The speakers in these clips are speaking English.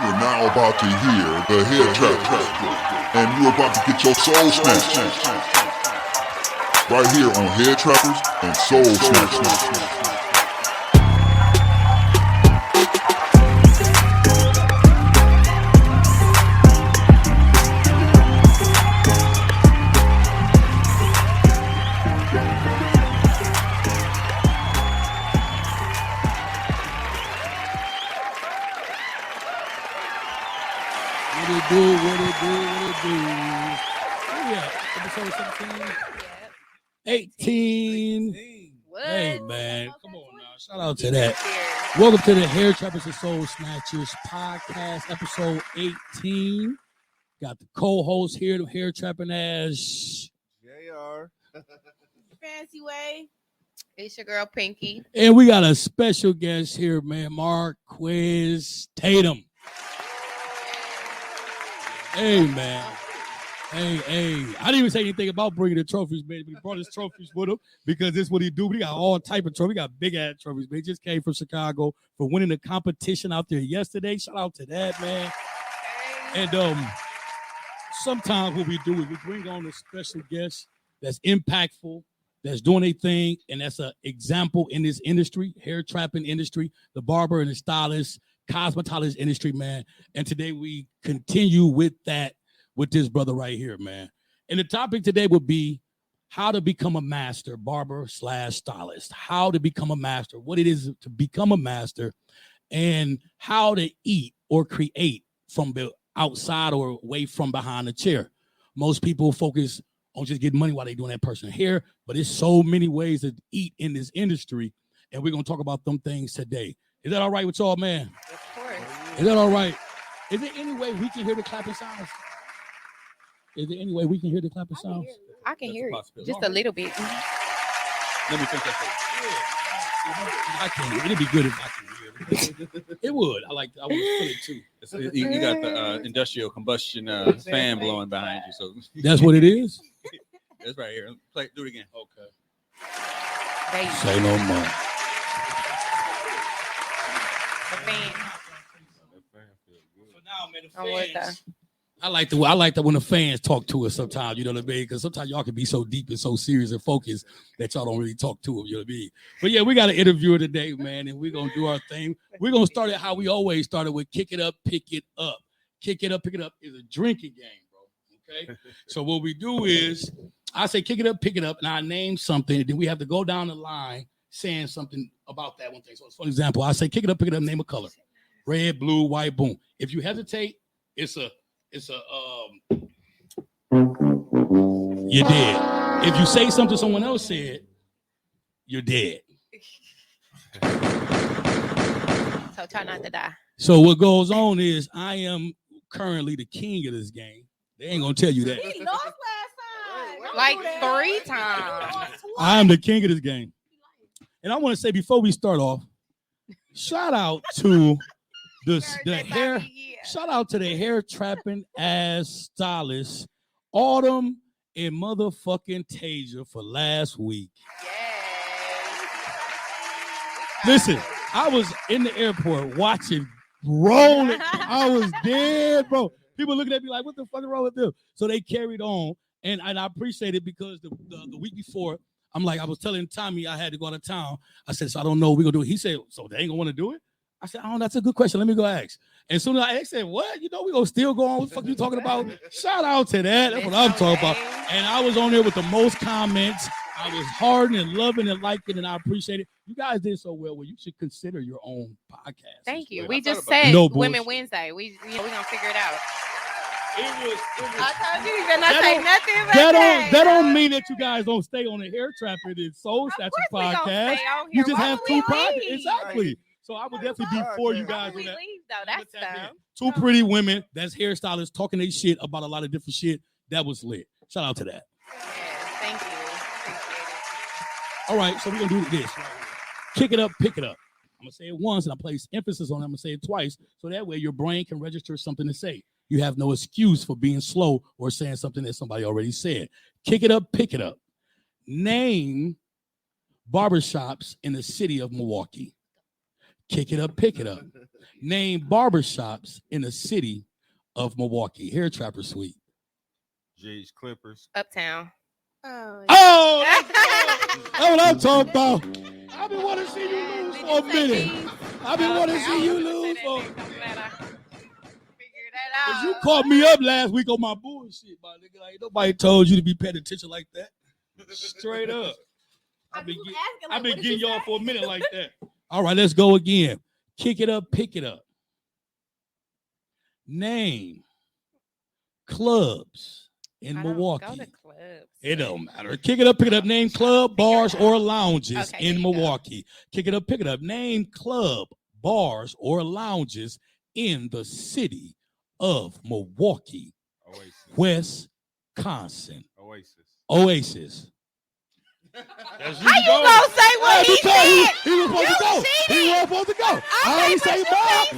You're now about to hear the Hair Trappers, and you're about to get your soul snatched. Right here on Hair Trappers and Soul Snatchers. What it do? Yeah, episode 17. 18. What? Hey, man. Come on now. Shout out to that. Welcome to the Hair Trappers and Soul Snatchers podcast, episode 18. Got the co-host here, the Hair Trapping ass JR. Fancy way. It's your girl Pinky. And we got a special guest here, man, Marquez Tatum. Hey, man. Hey. I didn't even say anything about bringing the trophies, man. He brought his trophies with him because this is what he do. He got all type of trophies. He got big-ass trophies, man. He just came from Chicago for winning the competition out there yesterday. Shout out to that, man. And sometimes what we do is we bring on a special guest that's impactful, that's doing a thing, and that's an example in this industry, hair trapping industry, the barber and the stylist, cosmetologist industry, man. And today we continue with that with this brother right here, man. And the topic today would be how to become a master barber / stylist, how to become a master, what it is to become a master, and how to eat or create from the outside or away from behind the chair. Most people focus on just getting money while they're doing that person's hair, but there's so many ways to eat in this industry, and we're going to talk about them things today. Is that all right with y'all, man? Of course. Is that all right? Is there any way we can hear the clapping sounds? Is there any way we can hear the clapping sounds? I can hear it. Just a little bit. Let me think that. I can. It'd be good if I can hear it. It would. I would feel it too. You got the industrial combustion fan blowing behind you, so That's what it is? it's right here. Do it again. Okay. Say no more. The fan. For now, man, I'm with her. I like that when the fans talk to us sometimes, you know what I mean? Because sometimes y'all can be so deep and so serious and focused that y'all don't really talk to them, you know what I mean? But yeah, we got an interviewer today, man, and we're going to do our thing. We're going to start it how we always started with kick it up, pick it up. Kick it up, pick it up is a drinking game, bro, okay? So what we do is I say kick it up, pick it up, and I name something, and then we have to go down the line saying something about that one thing. So for example, I say kick it up, pick it up, name a color. Red, blue, white, boom. If you hesitate, you're dead. If you say something someone else said, you're dead. So try not to die. So what goes on is I am currently the king of this game. They ain't gonna tell you that. He lost last time. Like 3 times. I'm the king of this game. And I want to say before we start off, shout out to the hair. Shout out to the hair trapping ass stylist, Autumn and motherfucking Tasia for last week. Yes. Listen, I was in the airport watching rolling. I was dead, bro. People looking at me like, what the fuck is wrong with them? So they carried on, and I appreciate it because the week before, I'm like, I was telling Tommy I had to go out of town. I said, so I don't know what we're going to do it. He said, so they ain't going to want to do it? I said, oh, that's a good question. Let me go ask. And as soon as I asked, said, what? You know, we're going to still go on. What the fuck you talking about? Shout out to that. That's what I'm talking about. And I was on there with the most comments. I was hard and loving and liking, and I appreciate it. You guys did so well. Well, you should consider your own podcast. Thank you. We just said Women Wednesday. We going to figure it out. It was. I told you you better not say nothing about that don't mean that you guys don't stay on the Hair Trapping and Soul Snatchers podcast. You just have 2 podcasts. Exactly. Right. So I would definitely be for you guys on that. That's dumb. 2 pretty women that's hairstylists talking their shit about a lot of different shit. That was lit. Shout out to that. Yes, thank you. Appreciate it. All right, so we're going to do this. Kick it up, pick it up. I'm going to say it once, and I place emphasis on it. I'm going to say it twice, so that way your brain can register something to say. You have no excuse for being slow or saying something that somebody already said. Kick it up, pick it up. Name barbershops in the city of Milwaukee. Kick it up, pick it up. Name barbershops in the city of Milwaukee. Hair Trapper Suite. G's Clippers. Uptown. Oh, that's what I'm talking about. I've been wanting to see you lose for a minute. I've been wanting to see you lose for. Cause you caught me up last week on my bullshit, my nigga. Like nobody told you to be paying attention like that. Straight up. I've been getting y'all for a minute like that. All right, let's go again. Kick it up, pick it up. Name clubs in Milwaukee. Go to clubs. It don't matter. Kick it up, pick it up. Name club, bars, or lounges in Milwaukee. Kick it up, pick it up. Name club, bars, or lounges in the city of Milwaukee. Oasis. Wisconsin. Oasis. How you gonna say what he said? He was supposed to go. He was supposed to go. I ain't say Bob.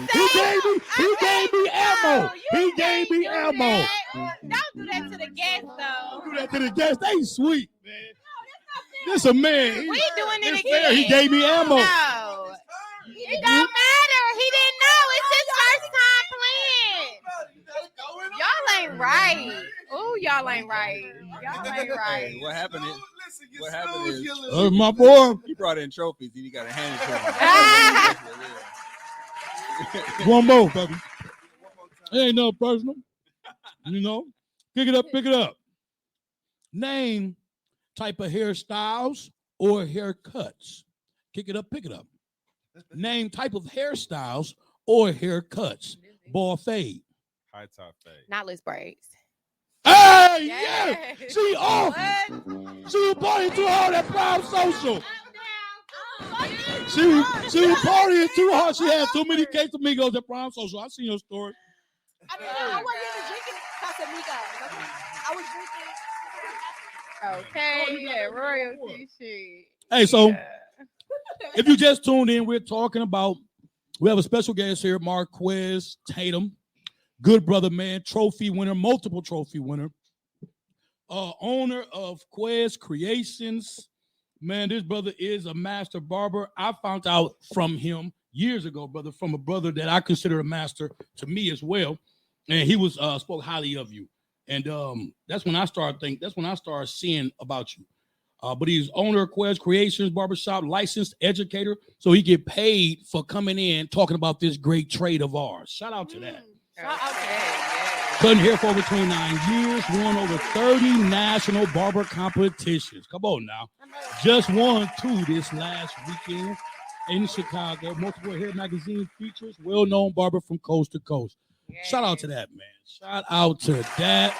He gave me ammo. He gave me ammo. Don't do that to the guests, though. Don't do that to the guests. They sweet, man. This a man. We doing it It's again. fair. He gave me ammo. No. It don't matter. He didn't know. It's his first time playing. Y'all ain't right. Ooh, y'all ain't right. Y'all ain't right. What happened is My boy. he brought in trophies and he got to hand it to him. One more, baby. It ain't no personal. You know? Pick it up, pick it up. Name type of hairstyles or haircuts. Kick it up, pick it up. Name type of hairstyles or haircuts. Ball fade. High top fade. Knotless braids. Hey, Yes. yeah. She off. She was partying too hard at Prime Social. She was partying too hard. She had too many Casamigos at Prime Social. I seen your story. I wasn't even drinking Casamigos. I was drinking. Okay, yeah, royalty shit. Hey, so if you just tuned in, we have a special guest here, Marquez Tatum. Good brother, man. Trophy winner, multiple trophy winner. Owner of Quez Creations. Man, this brother is a master barber. I found out from him years ago, brother, from a brother that I consider a master to me as well. And he was spoke highly of you. And that's when I started seeing about you. But he's owner of Quez Creations Barbershop, licensed educator. So he get paid for coming in talking about this great trade of ours. Shout out to that. Cutting hair for over 29 years, won over 30 national barber competitions. Come on now. Just won 2 this last weekend in Chicago. Multiple hair magazine features, well-known barber from coast to coast. Shout out to that, man. Shout out to that,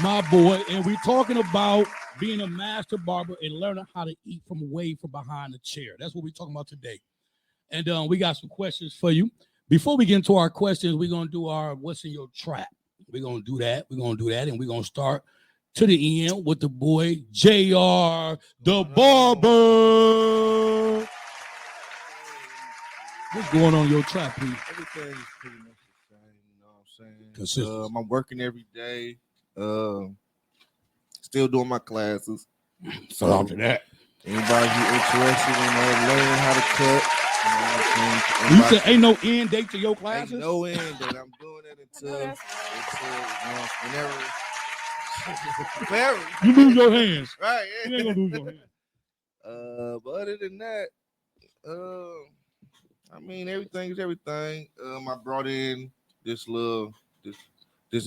my boy. And we're talking about being a master barber and learning how to eat from away from behind the chair. That's what we're talking about today. And we got some questions for you. Before we get into our questions, we're going to do our what's in your trap. We're going to do that. And we're going to start to the end with the boy, JR, the barber. What's going on in your trap, please? Everything is pretty much the same, you know what I'm saying? Consistent. I'm working every day. Still doing my classes. So after that. Anybody who interested in learning how to cut, you know what I'm saying? You said ain't no end date to your classes? Ain't no end date. I'm doing it until whenever. You lose your hands. Right. You ain't gonna lose your hands. But other than that, I mean everything is everything. I brought in this this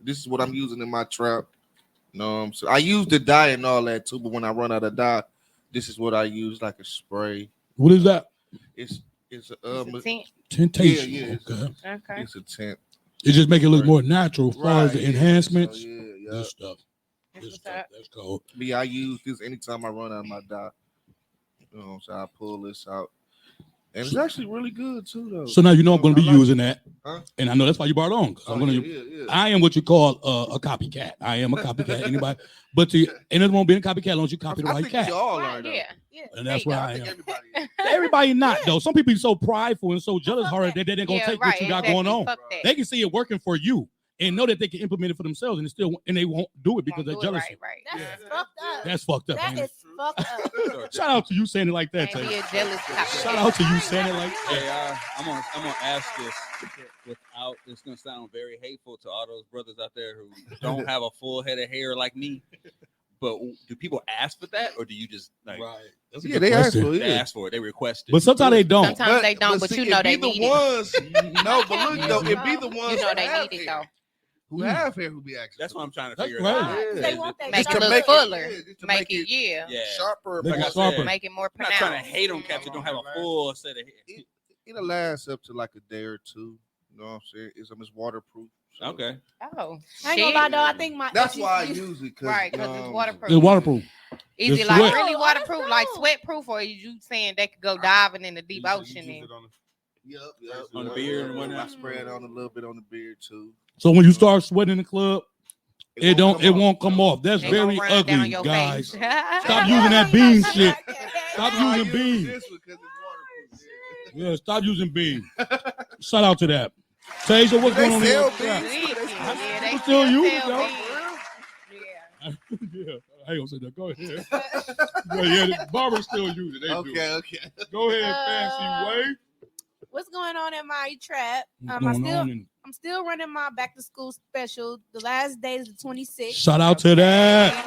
is what I'm using in my trap. You know what I'm saying? I use the dye and all that too, but when I run out of dye, this is what I use, like a spray. What is that? It's It's a a Tintation. Yeah, Okay. it's a tint. It just make it look more natural as far as the Right, enhancements. So, yeah. This stuff. That's cool. I use this anytime I run out of my dye. You know what I'm saying? I pull this out. And it's actually really good too, though. So now you know I'm going to be using that, Huh? and I know that's why you brought it on. 'Cause I'm going to. Yeah. I am what you call a copycat. I am a copycat. Anybody, but ain't nothing wrong being a copycat as long as you copy the I right think cat. you all are, though. Yeah. And that's There you where go. I am. Everybody is. Everybody not though. Some people are so prideful and so jealous hearted that they're gonna take what you got going on. Fuck that. They can see it working for you, and know that they can implement it for themselves, and they won't do it because they're Won't do it jealous. right. That's fucked up. That's fucked up. That ain't it? is fucked up. Shout out to you saying it like that, Can't be Tay. a jealous copycat. Shout out to you saying it like that. Hey, I'm gonna ask this without. It's gonna sound very hateful to all those brothers out there who don't have a full head of hair like me. But do people ask for that, or do you just like? Right. That's a Yeah, good they ask question. for it. They Yeah. ask for it. They request it. But sometimes they don't. Sometimes they don't, but see, you know it they be need the it. ones. No, but look though, it be the ones You know who they have need it hair. though. Who have hair who be asking. That's what I'm trying to That's figure right. out. Yeah. They want that Make Just it to look make fuller. yeah, just to Make it, yeah. Yeah. sharper. Make it Like I sharper. said, Make it more I'm not pronounced. trying to hate on cats that don't have a full set of hair. It'll last up to like a day or two. You know what I'm saying? It's waterproof. So. Okay. Oh, I ain't gonna lie though. I think my That's if why I you- use it. right, because it's waterproof. It's waterproof. Is It's it like sweat. really Oh, waterproof, that's like dope. sweat proof, or is you saying they could go diving in the deep ocean? And Yep. On the beard and I whatnot? spray it on a little bit on the beard too. So when you start sweating in the club, it come off. won't come off. That's they gonna very run down ugly, your guys. face. Stop using that bean shit. Stop I using use bean. this one 'cause it's waterproof. Yeah, stop using bean. Shout out to that. Tasia, what's Do they going on in sell your beans? trap? Yeah, they People still use it, sell though. beans. Yeah. Yeah, I ain't gonna say that. Go ahead. Yeah, Barber still use it. They do. Okay. Go ahead, Fancy Way. What's going on in my trap? What's going on? And I'm still running my back to school special. The last day is the 26th. shout out to that. Y'all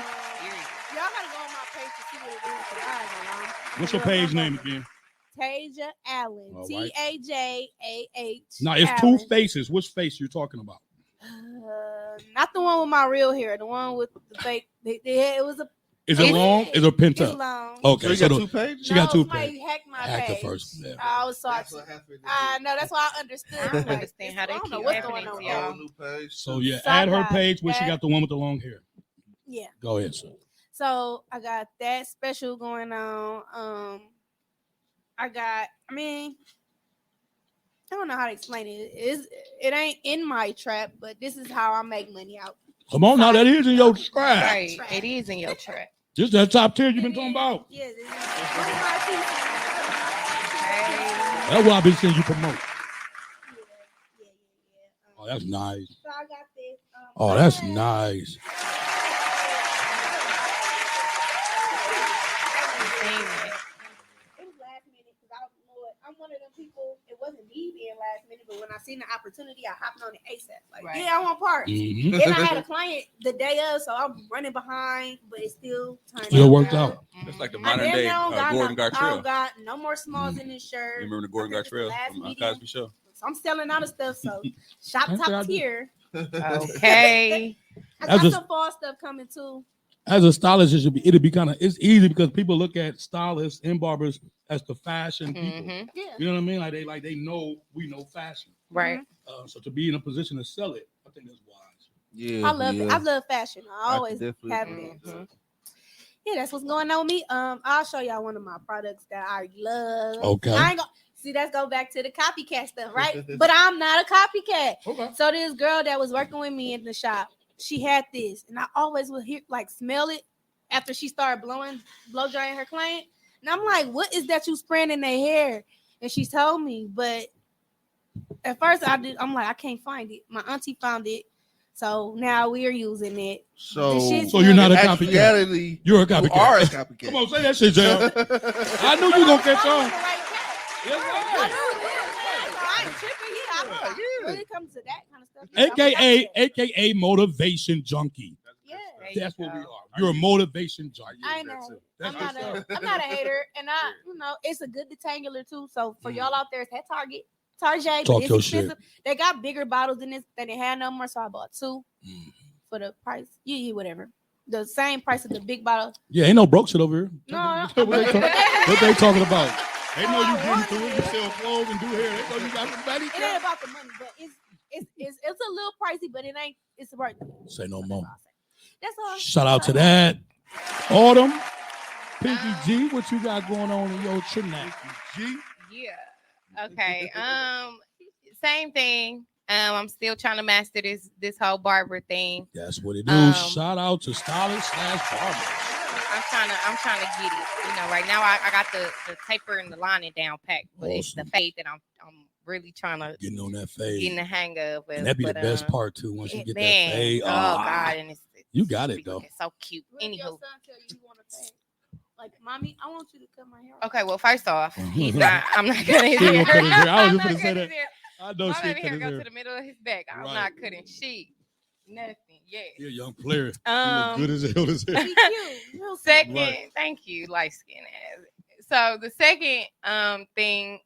gotta go on my page to see what it is. 'Cause I ain't gonna lie. What's your page name again? Tasia Allen. All right. TAJAH. Now it's two faces. Which face you talking about? Not the one with my real hair. The one with the fake. It was a. Is it long? Is it pent It's up? long. Okay, So so you got the- two pages? she got two somebody pages. hacked my Hacked the page. first. Yeah. I was so That's what happened. I know. That's why I understood. I don't understand how they I don't know keep what's happening going on, to y'all. y'all. New page. So yeah, So I add her got page where she that. got the one with the long hair. Yeah. Go ahead, sir. So I got that special going on. I don't know how to explain it. It ain't in my trap, but this is how I make money out. Come on now, that is in your trap. Right, it is in your trap. Just that top tier you've been talking about. Yes, it's one of my pieces. Hey. That's what I've been seeing you promote. Yeah. Oh, that's nice. So I got this. Oh, that's nice. It was last minute because I know it. I'm one of them people. It wasn't me being last minute, but when I seen the opportunity, I hopped on it ASAP. Like, Right. yeah, I want parts. Mhm. Then I had a client the day of, so I'm running behind, but it still turned Still worked out. It's like the I modern damn day near don't got Gordon no, I Gartrell. don't got no more smalls in this shirt. You remember the Gordon I think it's the Gartrell last from medium. Cosby Show? So I'm selling out of stuff. So shop Okay, I top do. tier. Okay. I That's got a- some fall stuff coming too. As a stylist, it'll be kind of, it's easy because people look at stylists and barbers as the fashion people. Mhm. Yeah. You know what I mean? Like they know we know fashion. Right. So to be in a position to sell it, I think that's wise. Yeah. I love it. I love fashion. I always definitely have agree. been. Mhm. Yeah, that's what's going on with me. I'll show y'all one of my products that I love. Okay. I ain't gonna see. Let's go back to the copycat stuff, right? But I'm not a copycat. Okay. So this girl that was working with me in the shop, she had this, and I always would hear smell it after she started blow drying her client. And I'm like, "What is that you spraying in their hair?" And she told me, but at first I'm like, I can't find it. My auntie found it, so now we're using it. So, The shit So you're not a in copycat. actuality, You're a you copycat. are a copycat. Come on, say that shit, Jay. I knew you were gonna catch Following on. the right cat. Yes, I sir. know, yeah. So I ain't tripping. Yeah, Yeah. when it comes to that kind of stuff, yeah, I'm a AKA motivation junkie. yeah. That's what we are. You're a motivation junkie. I know. That's I'm what's up. not a hater, and it's a good detangler too. So for y'all out there, it's at Target, but Talk it's your expensive. They got bigger bottles in this than they had no more, so I bought two for the price. Yeah, whatever. The same price of the big bottle. Yeah, ain't no broke shit over here. No, What they talking about? They know you getting through it. You sell clothes and do hair. They know you got some money. It ain't about the money, but it's a little pricey, but it ain't. It's worth it. Say no more. That's all. Shout out to that. Autumn, Pinky G, what you got going on in your chinette? G? Yeah. Okay. Same thing. I'm still trying to master this whole barber thing. That's what it is. Shout out to Stylist / Barber. I'm trying to get it. You know, right now I got the taper and the lining down packed, but it's the Awesome. fade that I'm really trying to Getting on that get in fade. the hang of it. And that'd be the But, best part too. Once you get man, that fade. oh God, and it's you got be it though. looking so cute. What if your Anywho, son tell you he want to fade? Like, mommy, I want you to cut my hair. off. okay. Well, first off, he's not. I'm not cutting his She hair. gonna cut his hair. I was I'm just not gonna say cutting that. his hair. I know My she baby cut hair his go hair. to the middle of his back. I'm Right. not cutting shit. Nothing. Yes. You're a young player. You look good as hell as hell. Be cute. Real Second, Right. thank you, light skin ass. So the second thing,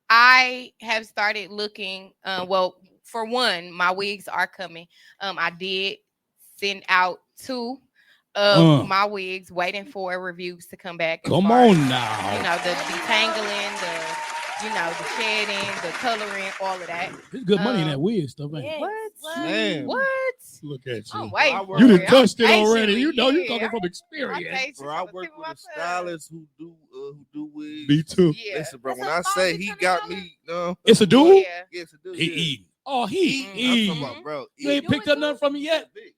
I have started looking. Well, for one, my wigs are coming. I did send out 2 of my wigs, waiting for reviews to come back. as Come far as, on now. you know, the detangling, the shedding, the coloring, all of that. There's good money in that wig stuff, ain't Yes. it? What? Man. What? Look at you. I'm waiting You for You it. done touched it I'm already. patient, You know you're yeah. talking from I'm experience. patient. Bro, I I'm work gonna with a tip my stylist who do wigs. Me too. Yeah. Listen, bro, That's when a I say he got $500? me, It's a dude? Yeah. Yes, a dude. He yeah. eating. Oh, he Eating. I'm eating. talking about, bro. You ain't Do picked it up too? nothing from me yet? Big.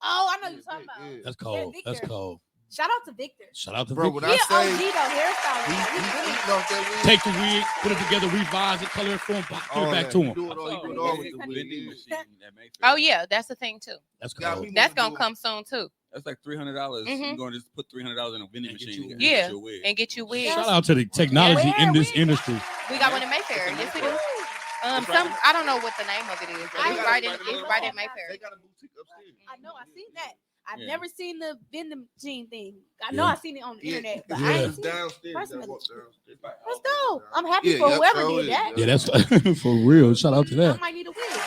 Oh, I know you're talking about. Yeah. That's cold. That's Victor. cold. Shout out to Victor. Shout out to Bro, Vic. when He I an say OG though, hairstylist. he Like, he really- eating off that wig. Take the wig, put it together, revise it, color it for him, give all it back that. to He him. do it all, he do it all with the wig. vending yeah. machine at Mayfair. Oh yeah, that's the thing too. That's Got cold. me That's wanna gonna do- come soon too. That's like $300. Mhm. You're going to just put $300 in a vending And get machine you a and wig. get your wig. And get you wigs. Shout out to the technology Where? in this Where? industry. We got one in Mayfair. Yes, we do. It's Some I don't know what the name of it is, but I it's know. right in It's it's right in Mayfair. They got a boutique upstairs. I know, I seen that. I've Yeah. never seen the vending machine thing. I know Yeah. I seen it on the Yeah. internet, but Yeah. I It's ain't seen it. downstairs. Personally. You gotta walk downstairs. That's dope. I'm happy Yeah, for yep, whoever so did is, that. Yeah, that's for real. Shout out to I that. might need a wig.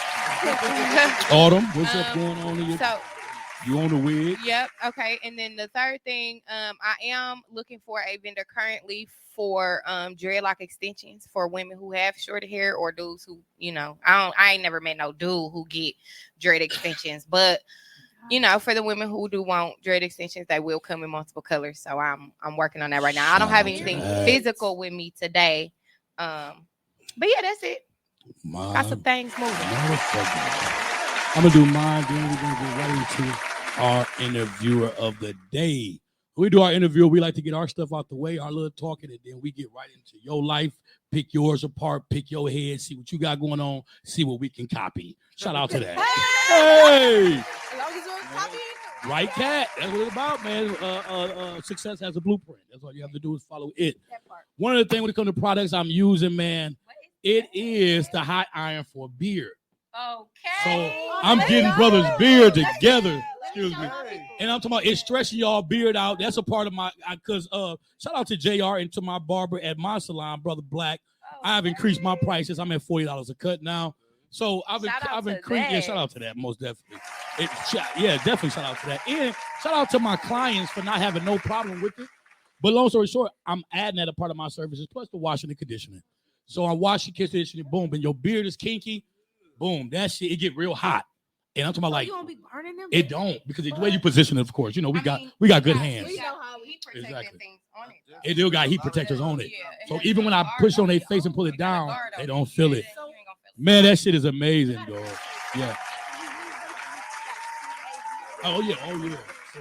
Autumn, what's up Um, going on in your So you on the wig? yep, okay. And then the third thing, I am looking for a vendor currently for dreadlock extensions for women who have shorter hair or dudes who, you know, I ain't never met no dude who get dread extensions, but you know, for the women who do want dread extensions, they will come in multiple colors. So I'm working on that right now. I don't have Shout out to anything that. physical with me today. But yeah, that's it. My Got some things moving. motherfucker. I'm gonna do mine, then we're gonna get right into our interviewer of the day. When we do our interview, we like to get our stuff out the way, our little talking, and then we get right into your life, pick yours apart, pick your head, see what you got going on, see what we can copy. Shout out to that. Hey! As long as you're copying. Right, cat. That's what it's about, man. Success has a blueprint. That's all you have to do is follow it. That part. One of the things when it comes to products I'm using, man, it is the hot iron for beard. Okay. So I'm getting brothers' beard together. Excuse me. Hey. And I'm talking about it's stretching y'all beard out. That's a part of my, because shout out to JR and to my barber at my salon, Brother Black. I have increased my prices. I'm at $40 a cut now. So I've Shout out to increased. Yeah, that. shout out to that, most definitely. Yeah, definitely shout out to that. And shout out to my clients for not having no problem with it. But long story short, I'm adding that a part of my services, plus the washing and conditioning. So I wash and condition it, boom, and your beard is kinky, boom, that shit, it get real hot. And I'm talking about like, You won't be burning them? it don't, because the way you position it, of course, you know, we I got mean, good yeah, hands. we know how heat protecting Exactly. things on it. though. It do got heat protectors on it. Yeah, it So has even when a I guard push on their it. face and pull it We got a down, guard they on don't feel it. You ain't gonna feel it. Man, that shit is amazing, dog. Yeah. Oh yeah. So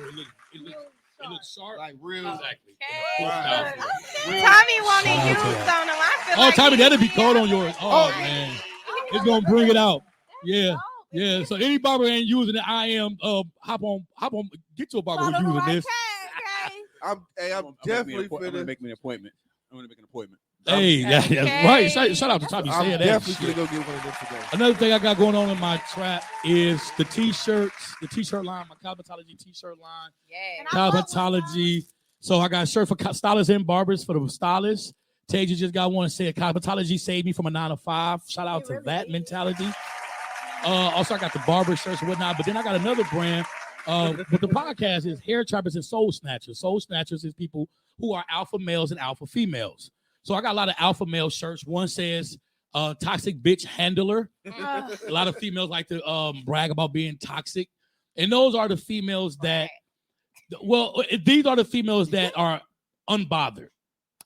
it looks sharp. Like real. Exactly. Okay. Right. Tommy Shout wanted out to use that. on him. I feel Oh, like Tommy, he- that'll be cold on yours. Oh, Oh, man. It's gonna bring it out. Yeah. Yeah. So any barber ain't using it, I am hop on, get to a barber who's using this. I'm I'm definitely gonna finna. make me an appointment. I'm gonna make an appointment. Hey, that's right. Shout out to Tommy I'm saying that. definitely shit. finna go get one of them today. Another thing I got going on in my trap is the t-shirts, the t-shirt line, my cosmetology t-shirt line. Yeah. I love one, Cosmetology. So I got a shirt for stylists and barbers for the stylists. Tasia just got one said cosmetology saved me from a 9 to 5. Shout out It to really that did. mentality. Also I got the barber shirts and whatnot, but then I got another brand. But the podcast is Hair Trappers and Soul Snatchers. Soul Snatchers is people who are alpha males and alpha females. So I got a lot of alpha male shirts. One says toxic bitch handler. A lot of females like to brag about being toxic. And those are the females that, well, these are the females that are unbothered.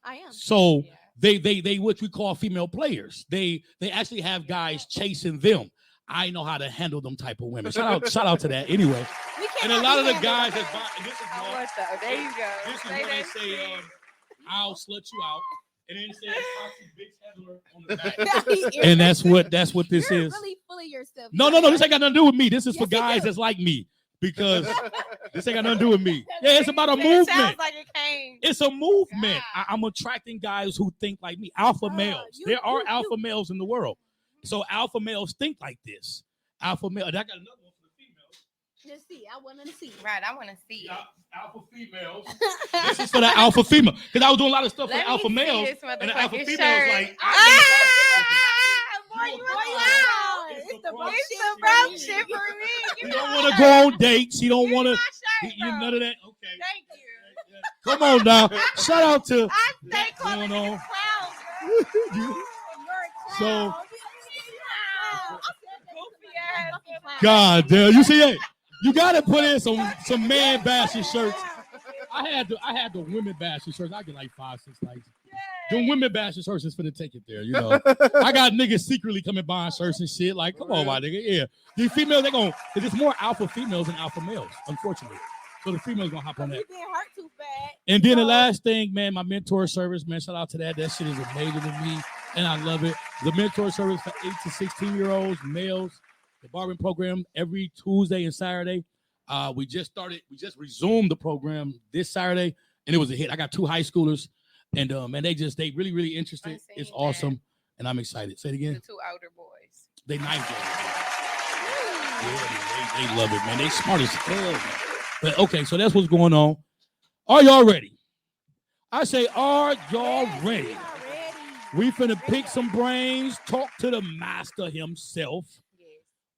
I am. So they what we call female players. They actually have guys chasing them. I know how to handle them type of women. Shout out to that. Anyway, We and a cannot lot of be the guys handled. that buy, and this is Oh, one, what the? There you go. this is Say one that that say, shit. I'll slut you out. and then it says Foxy Big Handler on the back. And that's what this You're is. really full of yourself. No, this ain't got nothing to do with me. This is for Yes, it guys do. that's like me because this ain't got nothing to do with me. Yeah, it's about a It movement. sounds like it came. It's a movement. God. I'm attracting guys who think like me. Alpha males. There are alpha males in the world. So alpha males think like this. Alpha male. And I got another one for the females. Let's see. I want to see. Right, I want to see it. Alpha females. This is for the alpha female. Because I was doing a lot of stuff for Let the me alpha see males. this And the alpha motherfucking females shirt. like, Boy, you Wow. wild. It's the broke broke It's shit the for broke me. shit for me. she Give me don't my want to shirt. go on dates. She don't Give want me to. my shirt, None bro. of that. Okay. Thank you. Come on now. Shout out to I stay that calling going it on. a clown, bro. You- You're a So- clown. Goofy ass. God damn. You see that? You gotta put in some man bashing shirts. I had the women bashing shirts. I get like 5-6 likes. The women bashing shirts is finna take it there, you know. I got niggas secretly coming buying shirts and shit. Like, come on, my nigga. Yeah. These females, they gon' cause it's more alpha females than alpha males, unfortunately. So the females gonna hop on that. You didn't hurt too bad. And then the So- last thing, man, my mentor service, man, shout out to that. That shit is amazing to me, and I love it. The mentor service for 8 to 16-year-olds, males, the barbering program every Tuesday and Saturday. We just resumed the program this Saturday, and it was a hit. I got 2 high schoolers, and they really, really interested. I seen It's that. awesome, and I'm excited. Say it The again. 2 older boys. They nice. Yeah, man, they love it, man. They smart as hell, man. But okay, so that's what's going on. Are y'all ready? I say, are y'all Yes, ready? we are ready. We finna pick some brains, talk to the master himself. Yes.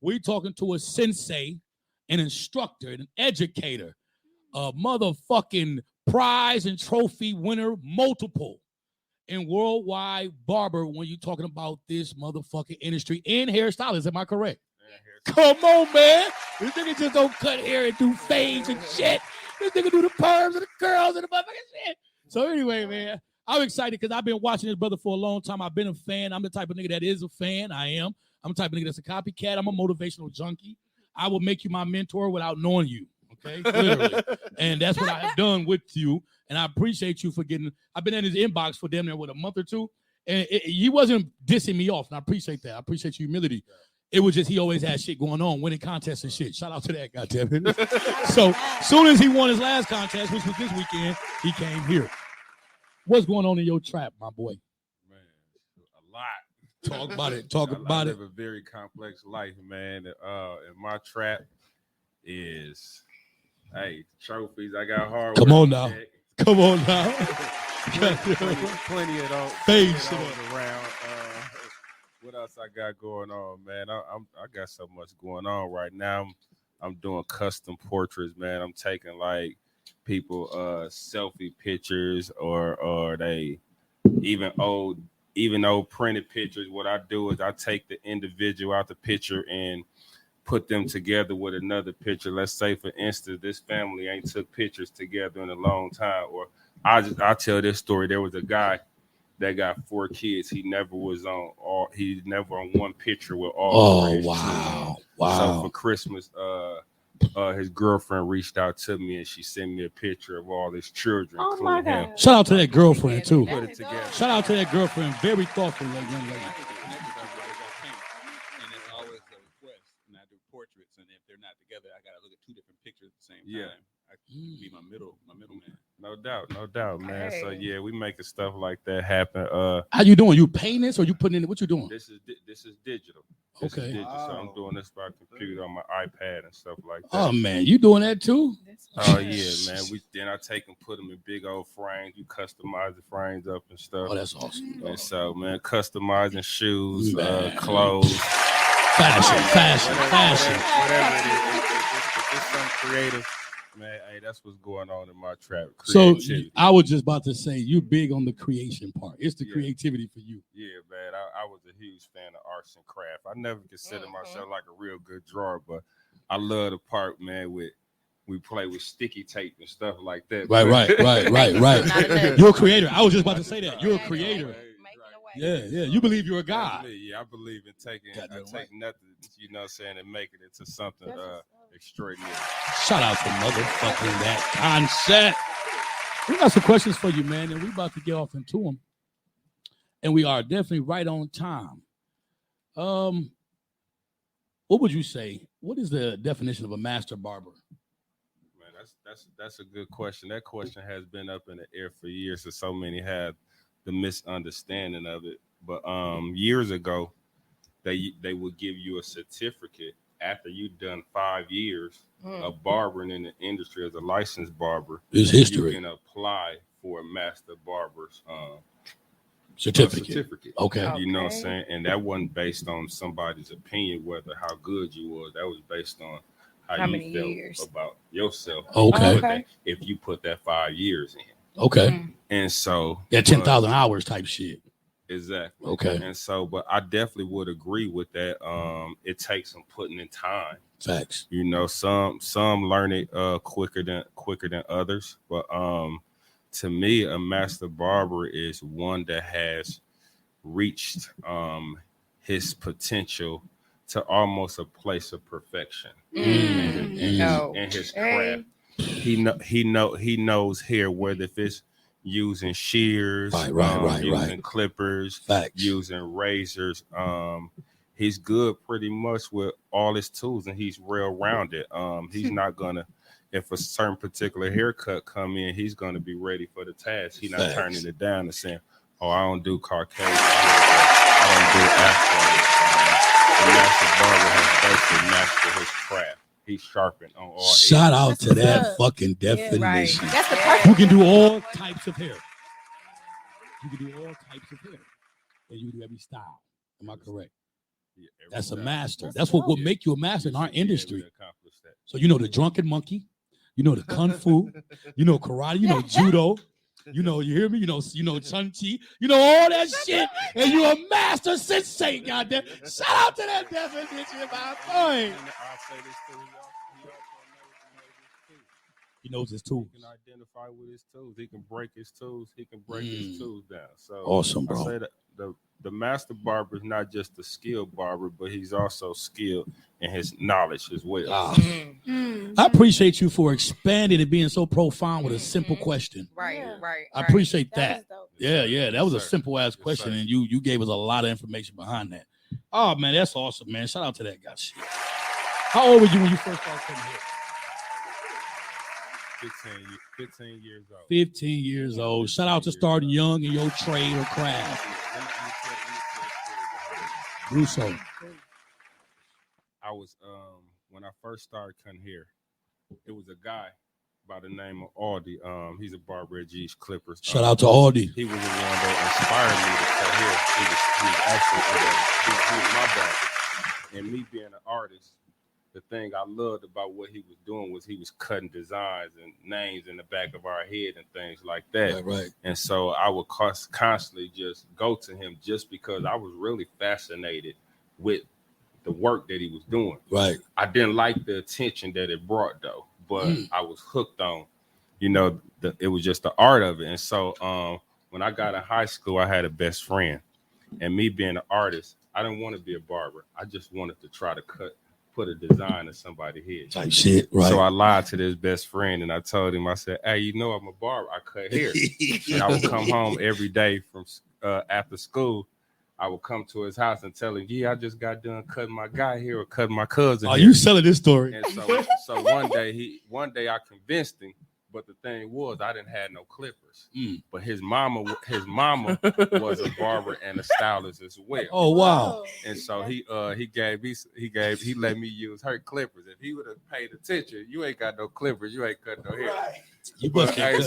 We talking to a sensei, an instructor, an educator, a motherfucking prize and trophy winner, multiple in worldwide barber when you talking about this motherfucking industry and hairstylist. Am I correct? Come on, man. This nigga just don't cut hair and do fades and shit. This nigga do the perms and the curls and the motherfucking shit. So anyway, man, I'm excited because I've been watching this brother for a long time. I've been a fan. I'm the type of nigga that is a fan. I am. I'm the type of nigga that's a copycat. I'm a motivational junkie. I will make you my mentor without knowing you. Okay, literally. And that's what I have done with you. And I appreciate you for getting. I've been in his inbox for damn near a month or two, and he wasn't dissing me off. And I appreciate that. I appreciate your humility. It was just he always had shit going on, winning contests and shit. Shout out to that, goddammit. So soon as he won his last contest, which was this weekend, he came here. What's going on in your trap, my boy? Man, a lot. Talk about it. Talk I about it. live a very complex life, man. And my trap is, hey, trophies. I got hard. Come on work now. check. Come on now. Plenty of those. Face plenty it of those around. What else I got going on, man? I got so much going on right now. I'm doing custom portraits, man. I'm taking like people selfie pictures or they even old printed pictures. What I do is I take the individual out the picture and put them together with another picture. Let's say, for instance, this family ain't took pictures together in a long time. Or I'll tell this story. There was a guy that got 4 kids. He never was on one picture with all. Oh, his wow. children. Wow. So for Christmas, his girlfriend reached out to me and she sent me a picture of all his children, Oh my including him. God. Shout out to that girlfriend, too. Put it together. Shout out to that girlfriend. Very thoughtful, that young lady. And it's always a request. And I do portraits, and if they're not together, I gotta look at 2 different pictures at the same time. Yeah. I can be my middleman. No doubt, man. So Okay. yeah, we making stuff like that happen. How you doing? You painting this or you putting in it? What you doing? This is digital. This is Okay. digital. So I'm doing this by computer on my iPad and stuff like that. Oh, man. You doing that, too? Oh yeah, man. Then I take and put them in big old frames. You customize the frames up and stuff. Oh, that's awesome. And so, man, customizing shoes, Man. clothes, Fashion. whatever it is. It's something creative, man. Hey, that's what's going on in my trap. So Creativity. I was just about to say, you big on the creation part. It's the Yeah. creativity for you. Yeah, man. I was a huge fan of arts and craft. I never considered myself like a real good drawer, but I love the part, man, with we play with sticky tape and stuff like that. Right. Not enough. You're a creator. I was just about to say that. You're a creator. Making a way. Yeah. You believe you're a god. I believe in taking Goddamn I take nothing, you know what I'm saying, and make it into something extraordinary. Shout out to motherfucking that concept. We got some questions for you, man, and we about to get off into them. and we are definitely right on time. What would you say? What is the definition of a master barber? Man, that's a good question. That question has been up in the air for years, and so many have the misunderstanding of it. But years ago, they would give you a certificate after you've done 5 years of barbering in the industry as a licensed barber. It's history. You can apply for a master barber's certificate. Okay. You know what I'm saying? And that wasn't based on somebody's opinion, whether how good you was. That was based on how you many felt years about yourself. Okay. If you put that 5 years in. Okay. And so 10,000 hours type shit. Exactly. Okay. And so, but I definitely would agree with that. It takes some putting in time. Facts. You know, some learn it quicker than others. But to me, a master barber is one that has reached his potential to almost a place of perfection in his craft. He knows here whether if it's using shears, using clippers, Facts. using razors. He's good pretty much with all his tools, and he's well-rounded. He's not gonna, if a certain particular haircut come in, he's gonna be ready for the task. He's not turning it down and saying, "Oh, I don't do Caucasian, I don't do Afro." The master barber has basically mastered his craft. He's sharpened on all. Shout out to that fucking definition. Right. That's the perfect. You can do all types of hair. You can do all types of hair, and you can do every style. Am I correct? Yeah, That's a master. That's what will make you a master in our industry. accomplish that. So you know the drunken monkey, you know the kung fu, you know karate, you know judo, you know, you hear me, you know Chun Chi, you know all that shit, and you a master sensei. Goddamn! Shout out to that definition, my boy. I'll say this too. He knows his tools. He can identify with his tools. He can break his tools. He can break his tools down. So awesome, bro. I say that the master barber is not just a skilled barber, but he's also skilled in his knowledge as well. I appreciate you for expanding and being so profound with a simple question. Right. I appreciate that. was dope. Yeah, that was a sir. simple ass Yes, question, sir. and you gave us a lot of information behind that. Oh man, that's awesome, man. Shout out to that guy. Shit. How old were you when you first started cutting hair? 15 years old. 15 years old. Shout out to starting young in your trade or craft. Russo. I was when I first started cutting hair, it was a guy by the name of Aldi. He's a barber at G's Clippers. Shout out to Aldi. He was the one that inspired me to cut hair. He was my barber. And me being an artist, the thing I loved about what he was doing was he was cutting designs and names in the back of our head and things like that. Right. And so I would constantly just go to him just because I was really fascinated with the work that he was doing. Right. I didn't like the attention that it brought though, but I was hooked on, it was just the art of it. And so when I got in high school, I had a best friend, and me being an artist, I didn't want to be a barber. I just wanted to try to put a design in somebody's head. Type shit, right. So I lied to this best friend and I told him, I said, "Hey, I'm a barber. I cut hair." And I would come home every day from after school. I would come to his house and tell him, "Yeah, I just got done cutting my guy here or cutting my cousin." Are hair. you selling this story? And so one day I convinced him, but the thing was I didn't have no clippers. But his mama was a barber and a stylist as well. Oh wow. And so he let me use her clippers. If he would have paid attention, you ain't got no clippers, you ain't cut no hair. Right. You But must hey, get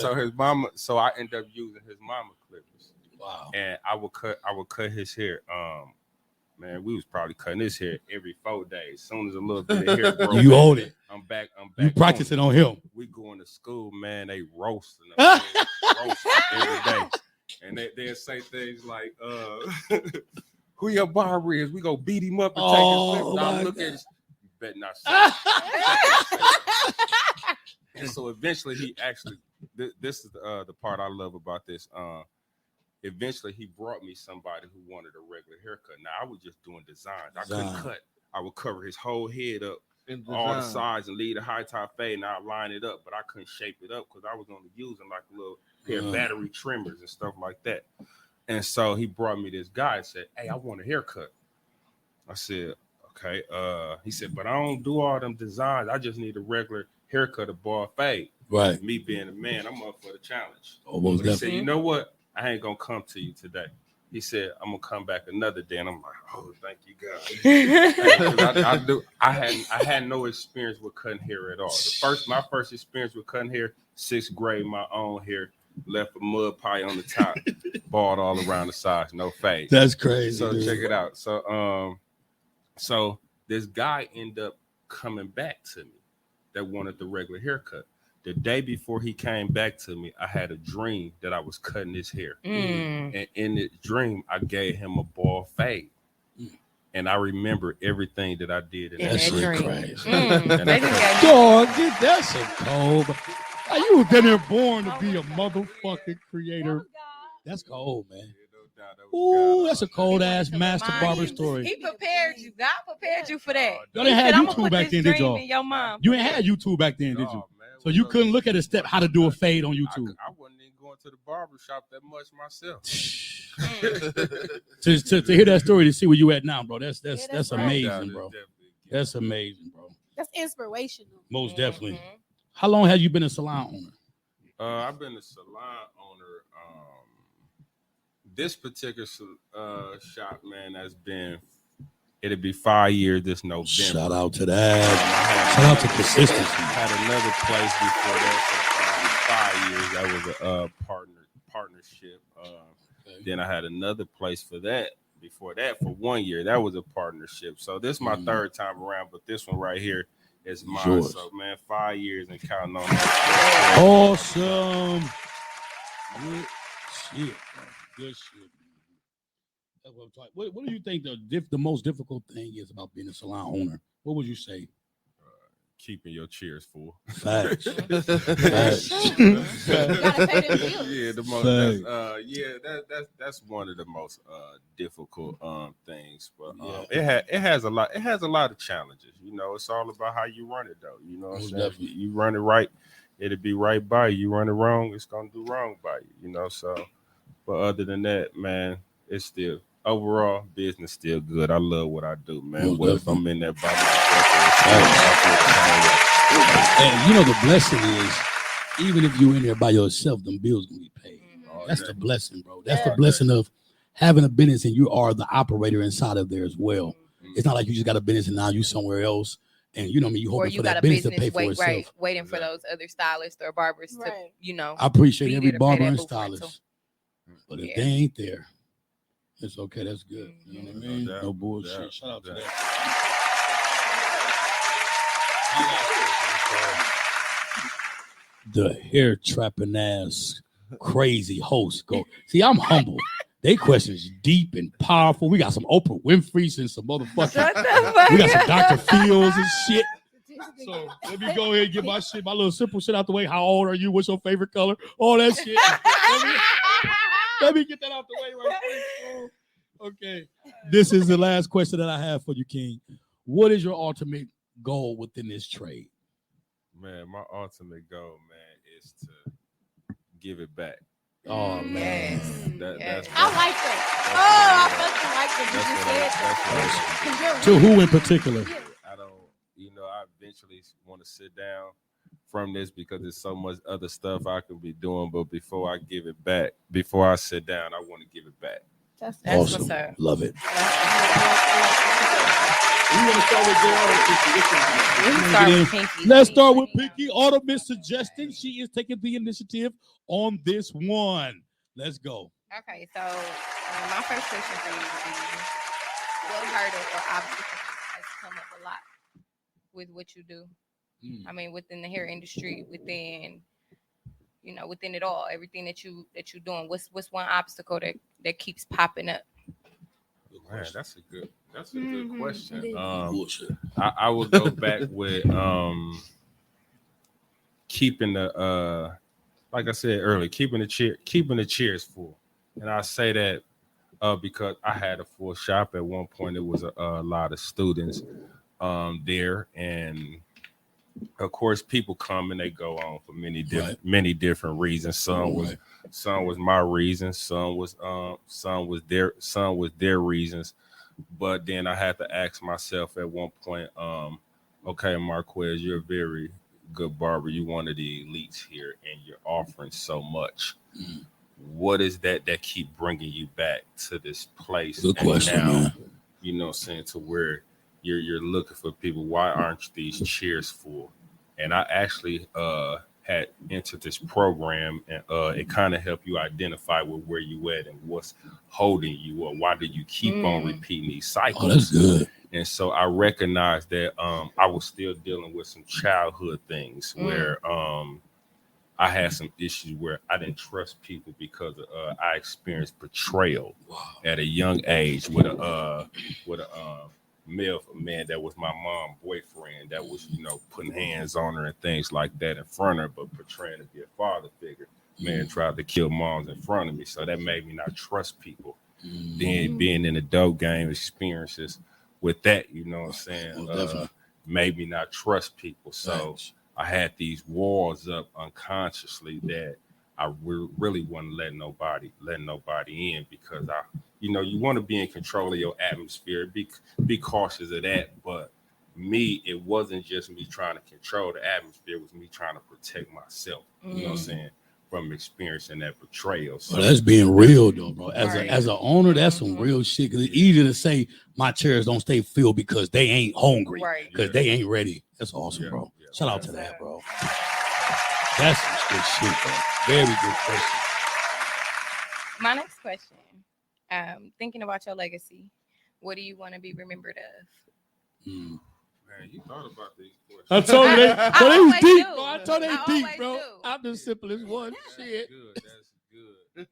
so I ended up using his mama clippers. wow. And I would cut his hair. Man, we was probably cutting his hair every 4 days. As soon as a little bit of hair broke, You own it. I'm back. You practicing on him. We going to school, man. They roasting us, roasting every day, and they say things like, "Who your barber is? We gonna beat him up and take his clips." I look at, you better not say that. And so eventually, he actually, this is the part I love about this. Eventually, he brought me somebody who wanted a regular haircut. Now I was just doing designs. I couldn't cut. I would cover his whole head up, all the sides, and leave the high top fade, and I'd line it up, but I couldn't shape it up because I was only using like a little pair of battery trimmers and stuff like that. And so he brought me this guy and said, "Hey, I want a haircut." I said, "Okay." He said, "But I don't do all them designs. I just need a regular haircut, a bald fade." Right. Me being a man, I'm up for the challenge. Almost But he said, definitely. "You know what? I ain't gonna come to you today." He said, "I'm gonna come back another day." And I'm like, "Oh, thank you, God." Hey, I had no experience with cutting hair at all. My first experience with cutting hair, 6th grade, my own hair, left a mud pie on the top, bald all around the sides, no fade. That's crazy. So dude. check it out. So this guy ended up coming back to me that wanted the regular haircut. The day before he came back to me, I had a dream that I was cutting his hair. And in the dream, I gave him a bald fade. And I remember everything that I did in In that That's that shit dream. crazy. And I cut- Dog, get that shit cold. Are you been there born to be a motherfucking creator? That's cold, man. Ooh, that's a cold ass master barber story. He prepared you. God prepared you for that. Y'all didn't have I'ma YouTube put back this then, did dream y'all? in your mom. You ain't had YouTube back then, did you? No, man, So you couldn't look at a step how to do a fade on YouTube. I wasn't even going to the barber shop that much myself. to hear that story, to see where you at now, bro. That's that's amazing, bro. Definitely. That's amazing, bro. That's inspirational. Most definitely. How long have you been a salon owner? I've been a salon owner. This particular shop, man, has been. It'll be 5 years this November. Shout out to that. Shout out to consistency. Had another place before that for 5 years. That was a partnership. Then I had another place for that before that for 1 year. That was a partnership. So this is my third time around, but this one right here is mine. Yours. So man, 5 years and counting on that. Awesome. Good shit, bro. Good shit. That's what I'm talking. What do you think the most difficult thing is about being a salon owner? What would you say? Keeping your chairs full. Facts. Gotta pay them bills. Yeah, that's one of the most difficult things. But it has a lot. It has a lot of challenges. You know, it's all about how you run it, though. You know what I'm saying? You run it right, it'll be right by you. You run it wrong, it's gonna do wrong by you. You know, so. But other than that, man, it's still overall business still good. I love what I do, man. What if I'm in there by myself? And you know the blessing is, even if you're in there by yourself, them bills gonna be paid. That's the blessing, bro. That's the blessing of having a business and you are the operator inside of there as well. It's not like you just got a business and now you somewhere else. And you know what I mean, you hoping for that business to pay for itself. Waiting for those other stylists or barbers to, you know. I appreciate be every there to pay barber that and blueprint, stylist. But if they ain't there, it's okay. That's good. You know what I mean? No bullshit. Shout out to that. The hair trapping ass crazy host go. See, I'm humble. They questions deep and powerful. We got some Oprah Winfrey's and some motherfucking. We got some Dr. Fields and shit. So let me go ahead and get my little simple shit out the way. How old are you? What's your favorite color? All that shit. Let me get that out the way right quick. Okay. This is the last question that I have for you, King. What is your ultimate goal within this trade? Man, my ultimate goal, man, is to give it back. Oh man, that's I like that. I fucking like that. To who in particular? I don't, I eventually want to sit down from this because there's so much other stuff I could be doing. But before I give it back, before I sit down, I want to give it back. That's awesome. What's up. Love it. You want to start with JR or Pinky? Let's start with Pinky. Ultimate suggestion. She is taking the initiative on this one. Let's go. Okay, so my first question for you would be, what hurdle or obstacle has come up a lot with what you do? I mean, within the hair industry, within it all, everything that you're doing. What's one obstacle that keeps popping up? Man, that's a good question. I would go back with keeping the like I said earlier, keeping the chairs full. And I say that because I had a full shop at one point. It was a lot of students there, and of course, people come and they go on for Right. many different reasons. Some was my reasons. Some was their reasons. But then I had to ask myself at one point, okay, Marquez, you're a very good barber. You're one of the elites here, and you're offering so much. What is that keep bringing you back to this place? Good question, man. You know what I'm saying, to where you're looking for people. Why aren't these chairs full? And I actually had entered this program, and it kind of helped you identify with where you at and what's holding you, or why do you keep on repeating these cycles? Oh, that's good. And so I recognized that I was still dealing with some childhood things where I had some issues where I didn't trust people because I experienced betrayal at a young age with a man that was my mom's boyfriend that was, putting hands on her and things like that in front of her, but portraying to be a father figure. Man tried to kill moms in front of me, so that made me not trust people. Then being in the dope game experiences with that, you know what I'm saying, made me not trust people. So I had these walls up unconsciously that I really wasn't letting nobody in, because you want to be in control of your atmosphere, be cautious of that. But me, it wasn't just me trying to control the atmosphere, it was me trying to protect myself, you know what I'm saying, from experiencing that betrayal. So that's being real though, bro. As an owner, that's some real shit. Cause it's easy to say my chairs don't stay filled because they ain't hungry, because they ain't ready. That's awesome, bro. Shout out to that, bro. That's some good shit, bro. Very good question. My next question, thinking about your legacy, what do you want to be remembered of? Man, you thought about these questions. I told you they was deep, bro. I told I they deep, always bro. do. I'm the simplest one. Shit. That's good.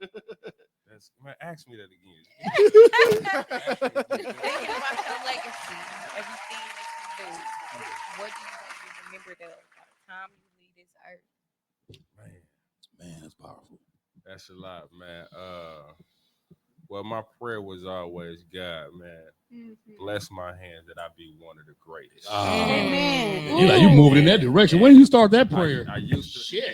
Man, ask me that again. Thinking about your legacy, everything that you do, what do you want to be remembered of by the time you leave this earth? Man, that's powerful. That's a lot, man. Well, my prayer was always, God, man, bless my hands that I be one of the greatest. Amen. You moving in that direction. When did you start that prayer? I used to say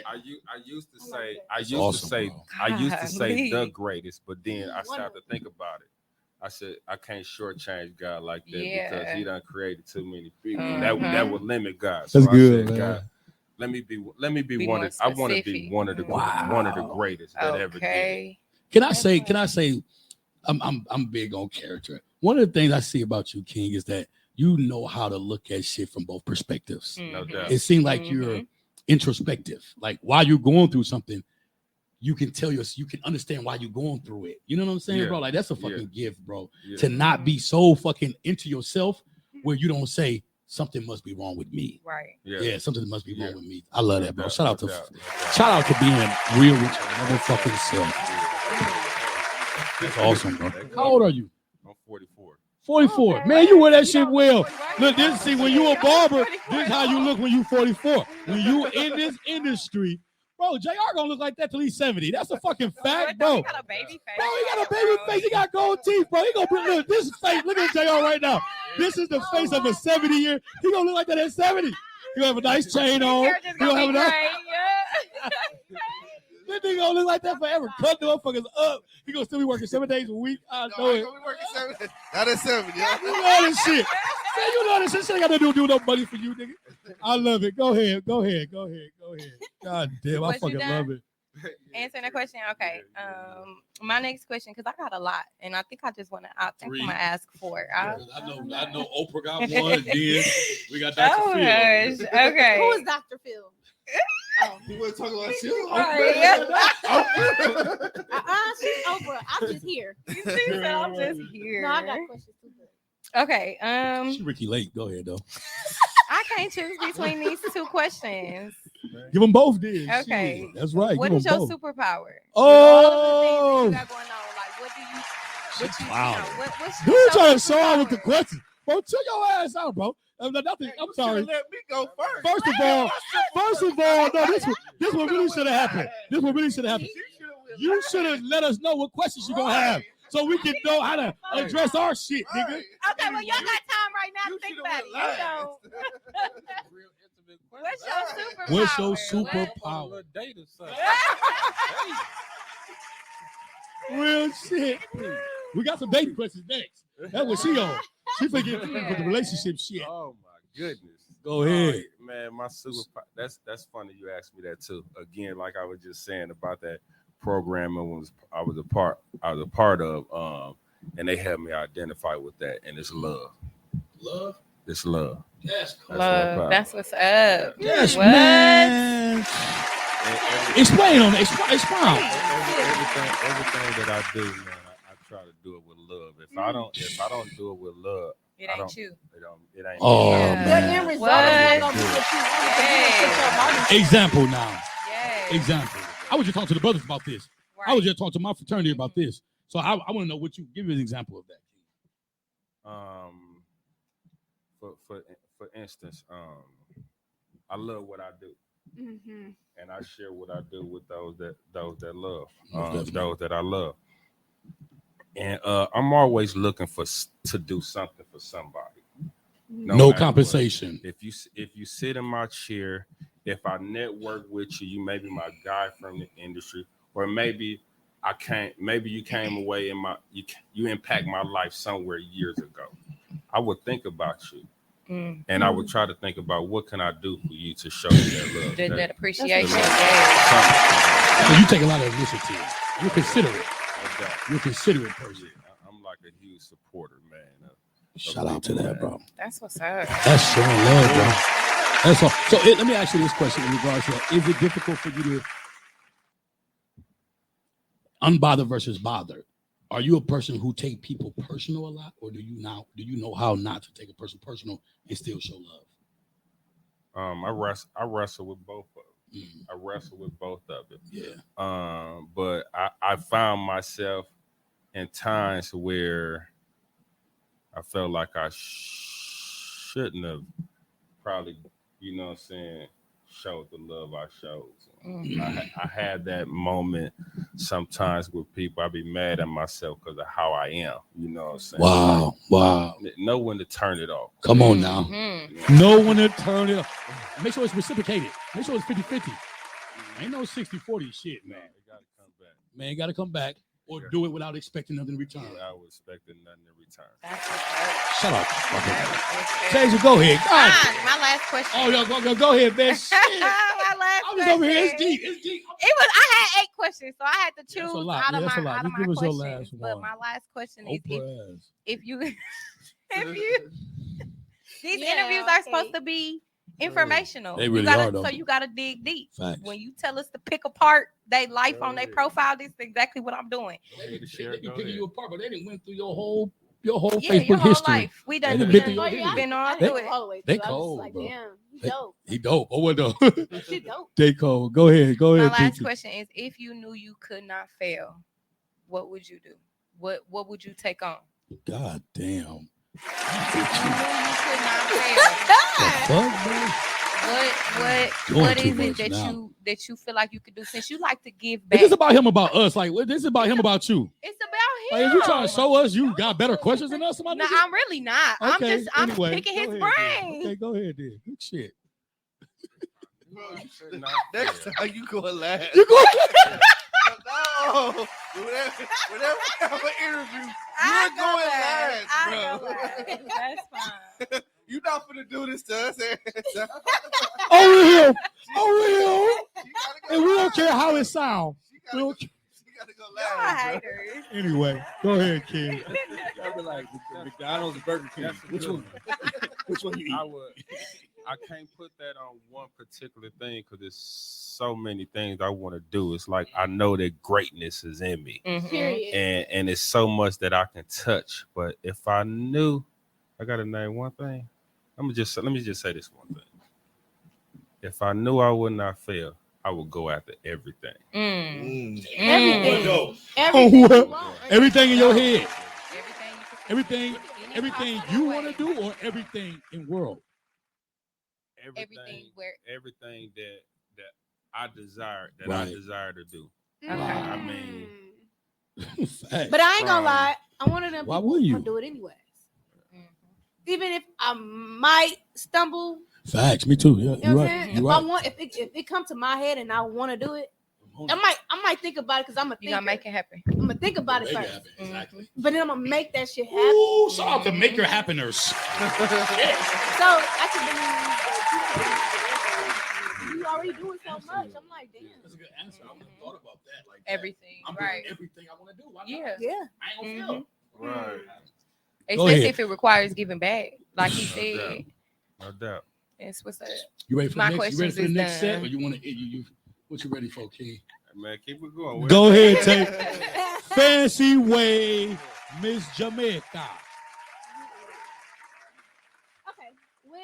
the greatest, but then I started to think about it. I said I can't shortchange God like that because He done created too many people. That would limit God. So That's good, I said, man. God, let me be one of. I want to be one of the greatest that ever did. Can I say? I'm big on character. One of the things I see about you, King, is that you know how to look at shit from both perspectives. No doubt. It seems like you're introspective. Like while you're going through something, you can you can understand why you're going through it. You know what I'm saying, bro? Like that's a fucking gift, bro. To not be so fucking into yourself where you don't say something must be wrong with me. Right. Yeah, something must be wrong with me. I love that, bro. Shout out to being real with your motherfucking self. That's awesome, bro. How old are you? I'm 44. 44. Okay. Man, you wear that shit well. Look, when you a barber, this is how you look when you 44. When you in this industry, bro, JR gonna look like that till he's 70. That's a fucking fact, bro. He got a baby face. Bro, he got a baby face. He got gold teeth, bro. He gonna look this face. Look at JR right now. This is the face of a 70-year. He gonna look like that at 70. He gonna have a nice chain on. He gonna have a nice. This nigga gonna look like that forever. Cut the motherfuckers up. He gonna still be working 7 days a week. I know it. Not at 7, yeah. You know this shit. Man, you know this shit. Shit ain't got nothing to do with no money for you, nigga. I love it. Go ahead. God damn, I fucking love it. Answering the question, okay. My next question, because I got a lot, and I think I just want to. I think I'm gonna ask for. I know Oprah got one. Then we got Dr. Phil. Okay. Who is Dr. Phil? You want to talk about you? She's Oprah. I'm just here. You said I'm just here. No, I got questions too. Okay. She Ricky Lake. Go ahead though. I can't choose between these two questions. Give them both, then. Okay. Shit, that's right. What Give is your both. superpower? Oh. All of the things that you got going on, like what do you? Wow. What's You your trying to show out with superpower? the questions, bro? Chill your ass out, bro. I'm sorry. Let me go first. First of all, no. This what really should have happened. You should have let us know what questions you gonna have, so we can know how to address our shit, nigga. Okay, well y'all got time right now to think about it. You know. big question. What's your superpower? What's your What? superpower? A little date or something. Real shit. We got some dating questions next. That's what she on. She forget with the relationship shit. Oh my goodness. Go ahead. Man, my superpower. That's funny you asked me that too. Again, like I was just saying about that program I was a part of, and they helped me identify with that, and it's love. Love? It's love. Yes. Love. That's what's up. Yes, What? man. Explain on it. Expound. Everything that I do, man, I try to do it with love. If I don't do it with love, It ain't you. It ain't. Oh, Yeah. man. The end result What? is not gonna be what you want because you didn't put your heart into it. Example now. Yes. Example. I was just talking to the brothers about this. I was just talking to my fraternity about this. So I want to know what you give me an example of that. For instance, I love what I do, and I share what I do with those that love, those that I love, and I'm always looking to do something for somebody. No matter compensation. what. If you sit in my chair, if I network with you, you may be my guy from the industry, or maybe maybe you came away and you impact my life somewhere years ago. I would think about you. And I would try to think about what can I do for you to show you that love, That appreciation. So you take a lot of initiative. You're considerate. You're a considerate person. I'm like a huge supporter, man. Shout out to that, bro. That's what's up. That's showing love, bro. That's all. So let me ask you this question in regards to that. Is it difficult for you to unbother versus bother? Are you a person who take people personal a lot, or do you know how not to take a person personal and still show love? I wrestle with both of them. I wrestle with both of it. Yeah. But I found myself in times where I felt like I shouldn't have probably, you know what I'm saying, showed the love I showed. I had that moment sometimes with people. I be mad at myself because of how I am. You know what I'm saying? Wow. Know when to turn it off. Come on now. Know when to turn it off. Make sure it's reciprocated. Make sure it's 50-50. Ain't no 60-40 shit, man. It gotta come back. Man, got to come back or do it without expecting nothing in return. I was expecting nothing in return. That's what's up. Shut up. Tasia, go ahead. God. My last question. Oh, go ahead, man. Shit. My last I was over here. It's question. deep. It's deep. I had 8 questions, so I had to choose That's a lot. out of That's a my lot. Just my give us your questions. last But one. my last question is Oprah ass. if you these interviews are supposed to be informational. They really are though. So you gotta dig deep. Facts. When you tell us to pick apart their life on their profile, this is exactly what I'm doing. They be picking you apart, but they didn't went through your whole Facebook your whole history. life. We done They been on They- through it. They cold, like, bro. damn, he dope. He dope. Oh, what though? She dope. They cold. Go ahead. My last Titi. question is: if you knew you could not fail, what would you do? What would you take on? God damn. If you knew you could not fail, Fuck, man. what Doing is too it much now. that you feel like you could do since you like to give back? Is this about him about us? Like, this is about him about you. It's about him. Like, if you trying to show us you got better questions than us, No, I'm really not. I'm anyway, picking go his ahead, brain. then. Okay, go ahead then. Good shit. Next time you go last. You go. No, whenever we have an interview, you're going last, bro. That's fine. You're not gonna do this to us. Oh, and we don't care how it sounds. She gotta go last. Haters. Anyway, go ahead, kid. I'd be like McDonald's and Burger King. Which one? Which one you eat? I can't put that on one particular thing because there's so many things I want to do. It's like I know that greatness is in me, Period. and it's so much that I can touch. But if I knew, I gotta name one thing. Let me just say this one thing. If I knew I would not fail, I would go after everything. Everything. Everything in your head. Everything Everything you want to do, or everything in world. Everything that I desire Right. I desire to do. Okay. I mean, Facts. But I ain't gonna lie, I'm one of them Why people would who you? gonna do it anyways. Even if I might stumble Facts. Me too. Yeah, You know you're what I'm right. saying? You're If right. I want, if it come to my head and I want to do it, I might think about it because I'm a You gonna thinker. make it happen. I'm gonna think about it Make it first, happen. Exactly. but then I'm gonna make that shit happen. Ooh, shout out to Maker Happeners. So I can believe you already doing so much. I'm like, damn. That's a good answer. I wouldn't have thought about that. Like Everything. I'm Right. doing everything I want to do. Why not? Yeah. Yeah. I ain't gonna feel. Right. Go Especially ahead. if it requires giving back, like he said. No doubt. That's what's up. You ready for My the next? You ready questions for the is next set, done. or you want to? You what you ready for, King? Man, keep it going. Go ahead, take Fancy Way, Miss Jamaica. Okay, with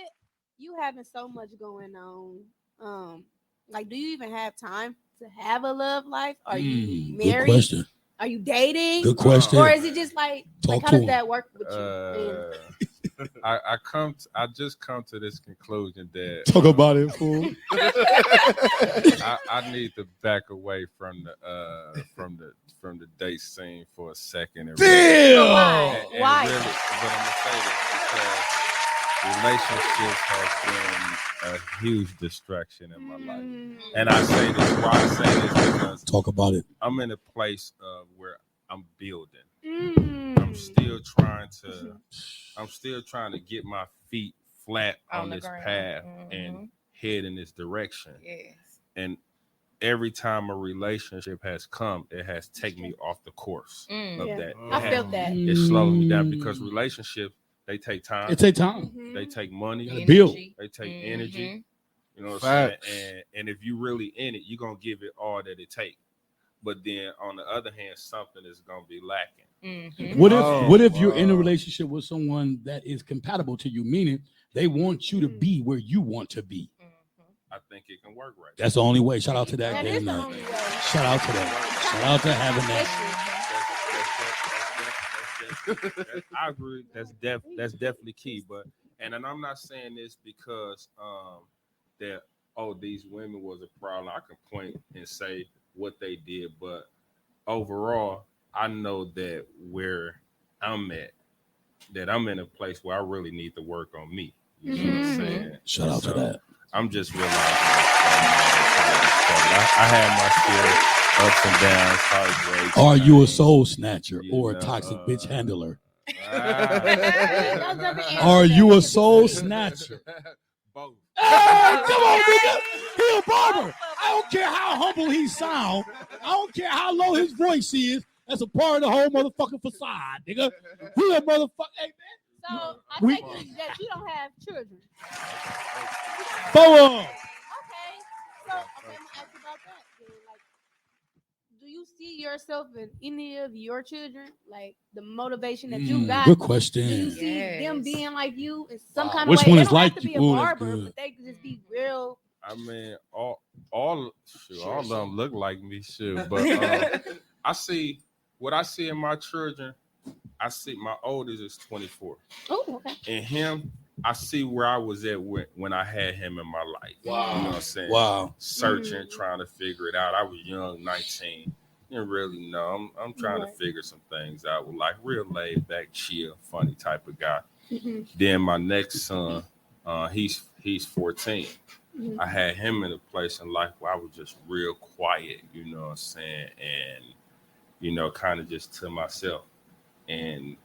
you having so much going on, like, do you even have time to have a love life? Are you Good married? question. Are you dating? Good question. Or is it just like Talk how to does him. that work with you? I just come to this conclusion that Talk about it, fool. I need to back away from the date scene for a second. And Damn. Why? and Why? really, but I'm gonna say this because relationships have been a huge distraction in my life. And I say this. Why I say this because Talk about it. I'm in a place of where I'm building. Mm. I'm still trying to get my feet flat on the this ground. path and head in this direction. Yes. And every time a relationship has come, it has taken me off the course of Yeah. that. I felt that. It slows me down because relationships, they take time. It take time. They take money. Gotta build. They take energy. You know what Facts. I'm saying? And if you really in it, you're gonna give it all that it takes. But then on the other hand, something is gonna be lacking. What if you're in a relationship with someone that is compatible to you, meaning they want you to be where you want to be? I think it can work right. That's the only way. Shout out to that. That damn is the nut. only way. Shout out to that. Shout out to having that. I agree. That's definitely key. But and I'm not saying this because that these women was a problem. I can point and say what they did, but overall, I know that where I'm at, that I'm in a place where I really need to work on me. You know what I'm saying? Shout out to that. I'm just realizing I had my share ups and downs, heartbreaks. Are you a soul snatcher You or a know, toxic bitch handler? Are Are you a soul snatcher? Both. Hey, come on, nigga. He a barber. I don't care how humble he sound. I don't care how low his voice is. That's a part of the whole motherfucking facade, nigga. He a motherfucker. Hey, man. So I We- take it that you don't have children. Boom. Okay. So I'm gonna ask you about that. Then. Like, do you see yourself in any of your children? Like the motivation that you got. Good Do you question. see them being like you in some Wow. kind of Which way? one They is don't have like to be you? a Ooh, that's barber, good. but they could just be real. I mean, all of them look like me, sure. But I see what I see in my children. I see my oldest is 24. Oh, okay. And him, I see where I was at when I had him in my life. Wow. You know what I'm saying? Wow. Searching, trying to figure it out. I was young, 19. Didn't really know. I'm trying to figure some things out. With like real laid back, chill, funny type of guy. Then my next son, he's 14. I had him in a place in life where I was just real quiet, you know what I'm saying? And, you know, kind of just to myself. And,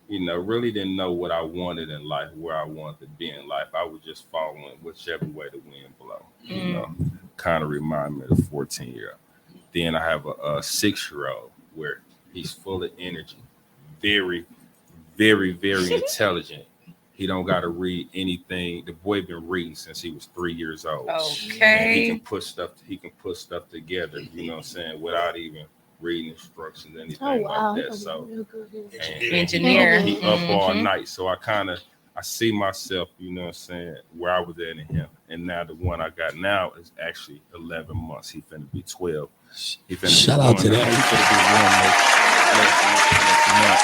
you know, really didn't know what I wanted in life, where I wanted to be in life. I was just following whichever way the wind blow. You know, kind of remind me of the 14-year-old. Then I have a 6-year-old where he's full of energy, very, very, very intelligent. He don't got to read anything. The boy been reading since he was 3 years old. Okay. And he can put stuff together, you know what I'm saying, without even reading instructions, anything like that. So Engineer. he up all night. So I see myself, you know what I'm saying, where I was at in him. And now the one I got now is actually 11 months. He finna be 12. He finna Shout be out to one. that. He finna be one next month.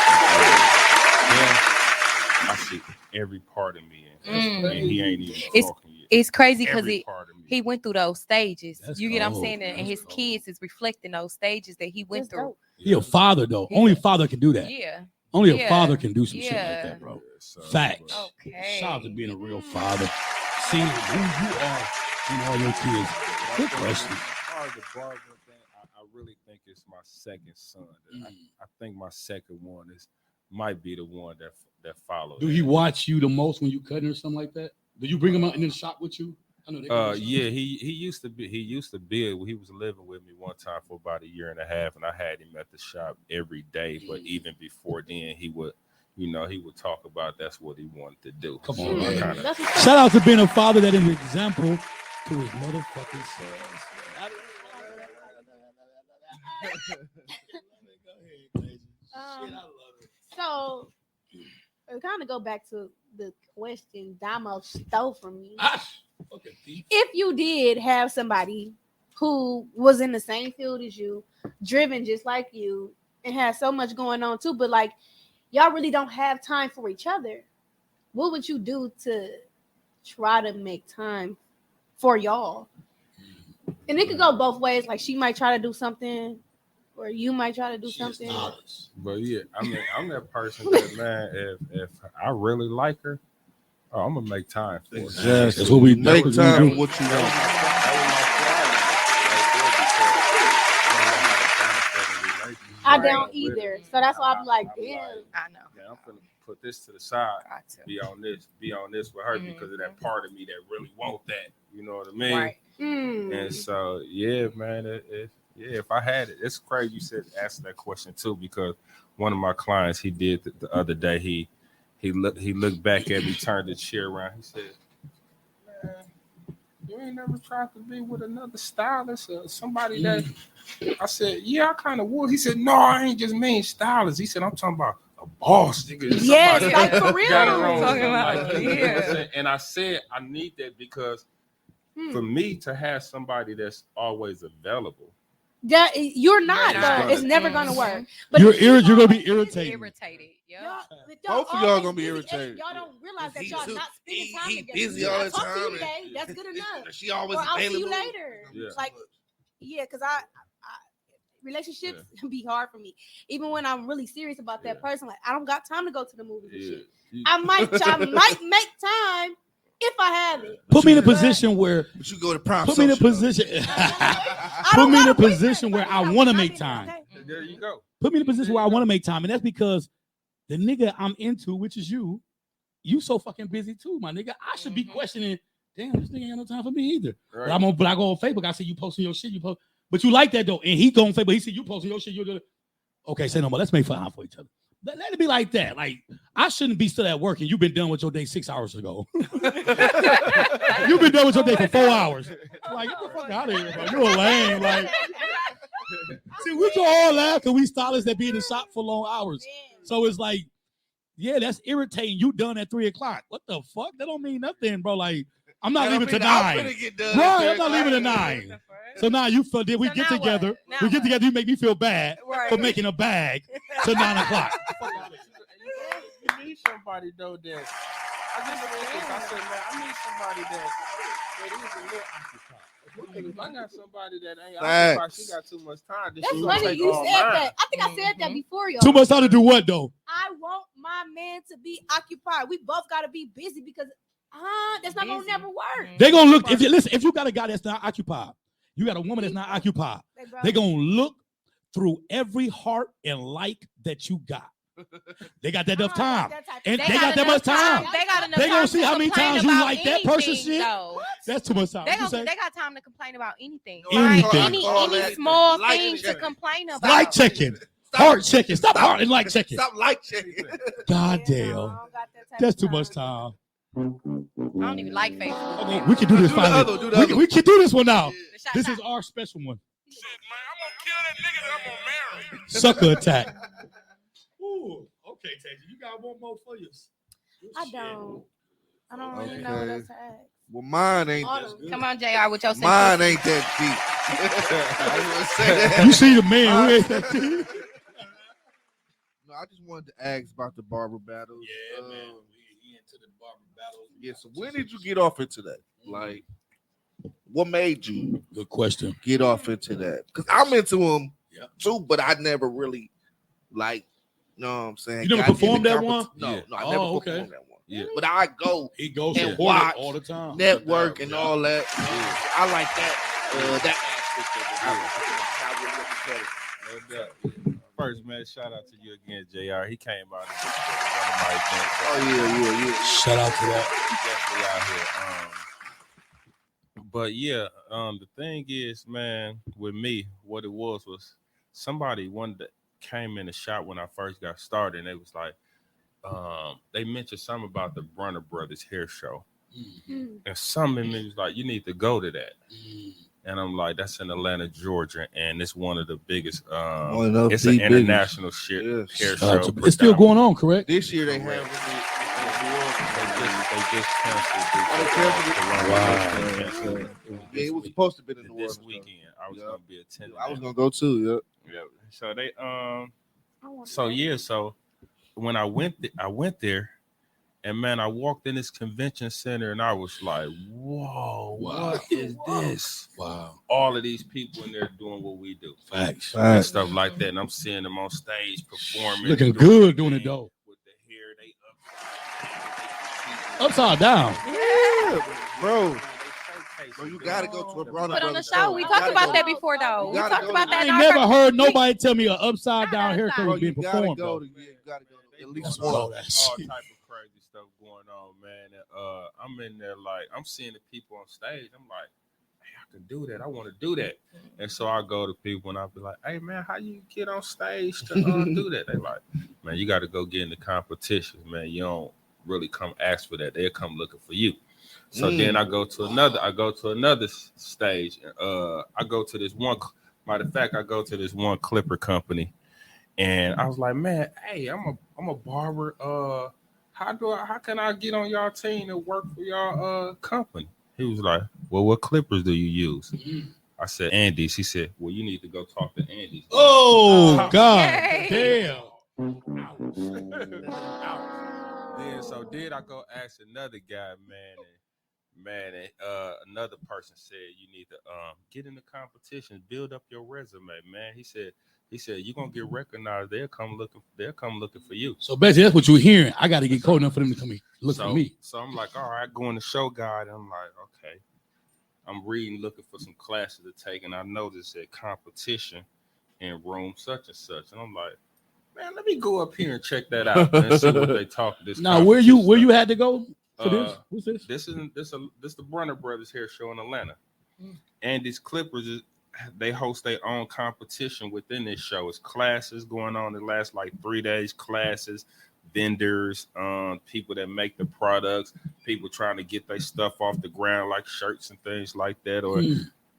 I see every part of me in him. And he ain't even talking yet. It's crazy because Every part of me. he went through those stages. That's You get what I'm cold. saying? And his kids is reflecting those stages that he went through. He a father though. Only a father can do that. Yeah. Only a father can do some shit like Yeah. that, bro. So, Facts. Okay. Shout out to being a real father. seeing who you are in all your kids? Good question. As far as the barber thing, I really think it's my second son. I think my second one might be the one that follows. Do he watch you the most when you cutting or something like that? Do you bring him out in the shop with you? I know yeah, he used to be. He was living with me one time for about a year and a half, and I had him at the shop every day. But even before then, he would talk about that's what he wanted to do. Come So on, I man. kinda- Shout out to being a father that is an example to his motherfucking sons. So we kind of go back to the question Damo stole from me. If you did have somebody who was in the same field as you, driven just like you, and had so much going on too, but like y'all really don't have time for each other, what would you do to try to make time for y'all? And it could go both ways. Like she might try to do something, or you might try to do something. But yeah, I mean, I'm that person that, man, if I really like her, I'm gonna make time for her. Exactly. That's what we Make do. time for what you want. I don't either. So that's why I'm like, damn. I know. Yeah, I'm gonna put this to the side. Got to. Be on this with her because of that part of me that really want that. You know what I mean? Right. And so, yeah, man, if I had it, it's crazy you said ask that question too, because one of my clients, he did the other day, he looked back at me, turned the chair around, he said, man, you ain't never tried to be with another stylist or somebody that I said, yeah, I kind of would. He said, no, I ain't just mean stylist. He said, I'm talking about a boss, nigga. Yes, Somebody like that for real. got her own Talking stuff about- like that. yeah. And I said, I need that because for me to have somebody that's always available. That you're not You're though. not. It's never gonna Mhm. work. But You're if you gonna be always irritated. Irritated. Yeah. Y'all, Both of y'all always gonna be busy, irritated. and y'all don't realize that He y'all too- not spending he- time he together. busy all I the talk to you time, today. That's good enough. She always Or I'll see you available. later. Yeah. Like, yeah, because I relationships be hard for me. Even when I'm really serious about that person, like I don't got time to go to the movies and shit. I might make time if I have it. Put me in a position where. But you go to prime. Put me in a position. Put me in a position where I want to make time. There you go. Put me in a position where I want to make time, and that's because the nigga I'm into, which is you so fucking busy too, my nigga. I should be questioning. Damn, this nigga ain't got no time for me either. Right. But I go on Facebook. I see you posting your shit. You post, but you like that though, and he go on Facebook. He see you posting your shit. You're gonna okay. Say no more. Let's make time for each other. Let it be like that. Like I shouldn't be still at work, and you've been done with your day 6 hours ago. You've been done with your day for 4 hours. Like get the fuck out of here, bro. You're a lame. Like see, we can all laugh because we stylists that be in the shop for long hours. So it's like, yeah, that's irritating. You done at 3 o'clock. What the fuck? That don't mean nothing, bro. Like I'm not leaving to 9. Right, I'm not leaving at 9. So now you feel did we So get now together? what? Now We get what? together. You make me feel bad Right. for making a bag to 9 o'clock. You need somebody though that I just think this. I said, man, I need somebody that is a little occupied. Because if I got somebody that ain't occupied, she got too much time. Then That's she gonna funny. take You all said mine. that. I think I said that before, y'all. Too much time to do what though? I want my man to be occupied. We both got to be busy because that's not gonna Busy. never work. They gonna look if you got a guy that's not occupied, you got a woman that's not occupied. They gonna look through every heart and like that you got. They got that enough time, and they got that much time. They got enough They time gonna see to how many complain times you about like that person's anything, shit. though. That's too much time. They What you say? got time to complain about anything. Anything. Find any small Like thing to checking. complain about. Like checking, heart checking. Stop heart and like checking. Stop like checking. God damn, that's too much time. I don't even like Facebook. Okay, we can do this Do the finally. other, do the other. We can do this one now. The shot This shot. is our special one. Shit, man, I'm gonna kill that nigga that I'm gonna marry. Sucker attack. Ooh, okay, Taji, you got one more for you. I don't really know what else to ask. Well, mine ain't. Autumn. Come on, JR, with your Mine simplicity. ain't that deep. I just want to say that. You see the man who ain't that deep? No, I just wanted to ask about the barber battles. Yeah, man. We into the barber battles. Yeah, so when did you get off into that? Like, what made you Good question. get off into that? Because I'm into them Yeah. too, but I never really, like, you know what I'm saying? You never got into performed that compet- one? No, Yeah. no, I Oh, never okay. performed that one. Yeah. But I go He goes and and watch, all the time. network, Yeah. and all that. I like that aspect of it. I really look at it. No doubt. First, man, shout out to you again, JR. He came out and supported one of my events. Oh yeah. Shout out to that. He definitely out here. But yeah, the thing is, man, with me, what it was somebody one that came in the shop when I first got started, and they was like, they mentioned something about the Brunner Brothers hair show, and something in me was like, you need to go to that. And I'm like, that's in Atlanta, Georgia, and it's one of the biggest. It's an international hair show. It's still going on, correct? This year they have They just canceled. Yeah, it was supposed to be in the this Orleans, weekend. I was gonna be attending. I was gonna go too. Yeah. So they So when I went there, and man, I walked in this convention center, and I was like, whoa, what is this? Wow. All of these people in there doing what we do. Facts. And stuff like that. And I'm seeing them on stage performing. Looking good doing it though. With the hair, they Upside down. Yeah, bro. Bro, you gotta go to a Brunner Put on the Brothers show. We talked about that before, though. We talked about I that. ain't never heard nobody tell me an upside down haircut Bro, was being you gotta performed. go Though. to at least That's one. all all that type shit. of crazy stuff going on, man. And, I'm in there like I'm seeing the people on stage. I'm like, hey, I can do that. I want to do that. And so I go to people and I'll be like, hey man, how you get on stage to do that? They like, man, you got to go get in the competitions, man. You don't really come ask for that. They'll come looking for you. So then I go to another stage. I go to this one. Matter of fact, I go to this one clipper company. And I was like, man, hey, I'm a barber. How can I get on y'all team and work for y'all company? He was like, well, what clippers do you use? I said, Andy's. He said, well, you need to go talk to Andy's. Oh God, Yay. damn. Then I go ask another guy, and another person said you need to get in the competition, build up your resume, man. He said you're gonna get recognized. They'll come looking for you. So basically, that's what you're hearing. I got to get cold enough for them to come look for me. So I'm like, all right, going to show guide. I'm like, okay. I'm reading, looking for some classes to take, and I noticed that competition in room such and such, and I'm like, man, let me go up here and check that out and see what they talk. Now, where you had to go for this? What's this? This the Brunner Brothers hair show in Atlanta, and these Clippers they host their own competition within this show. It's classes going on. It lasts like 3 days. Classes, vendors, people that make the products, people trying to get their stuff off the ground like shirts and things like that, or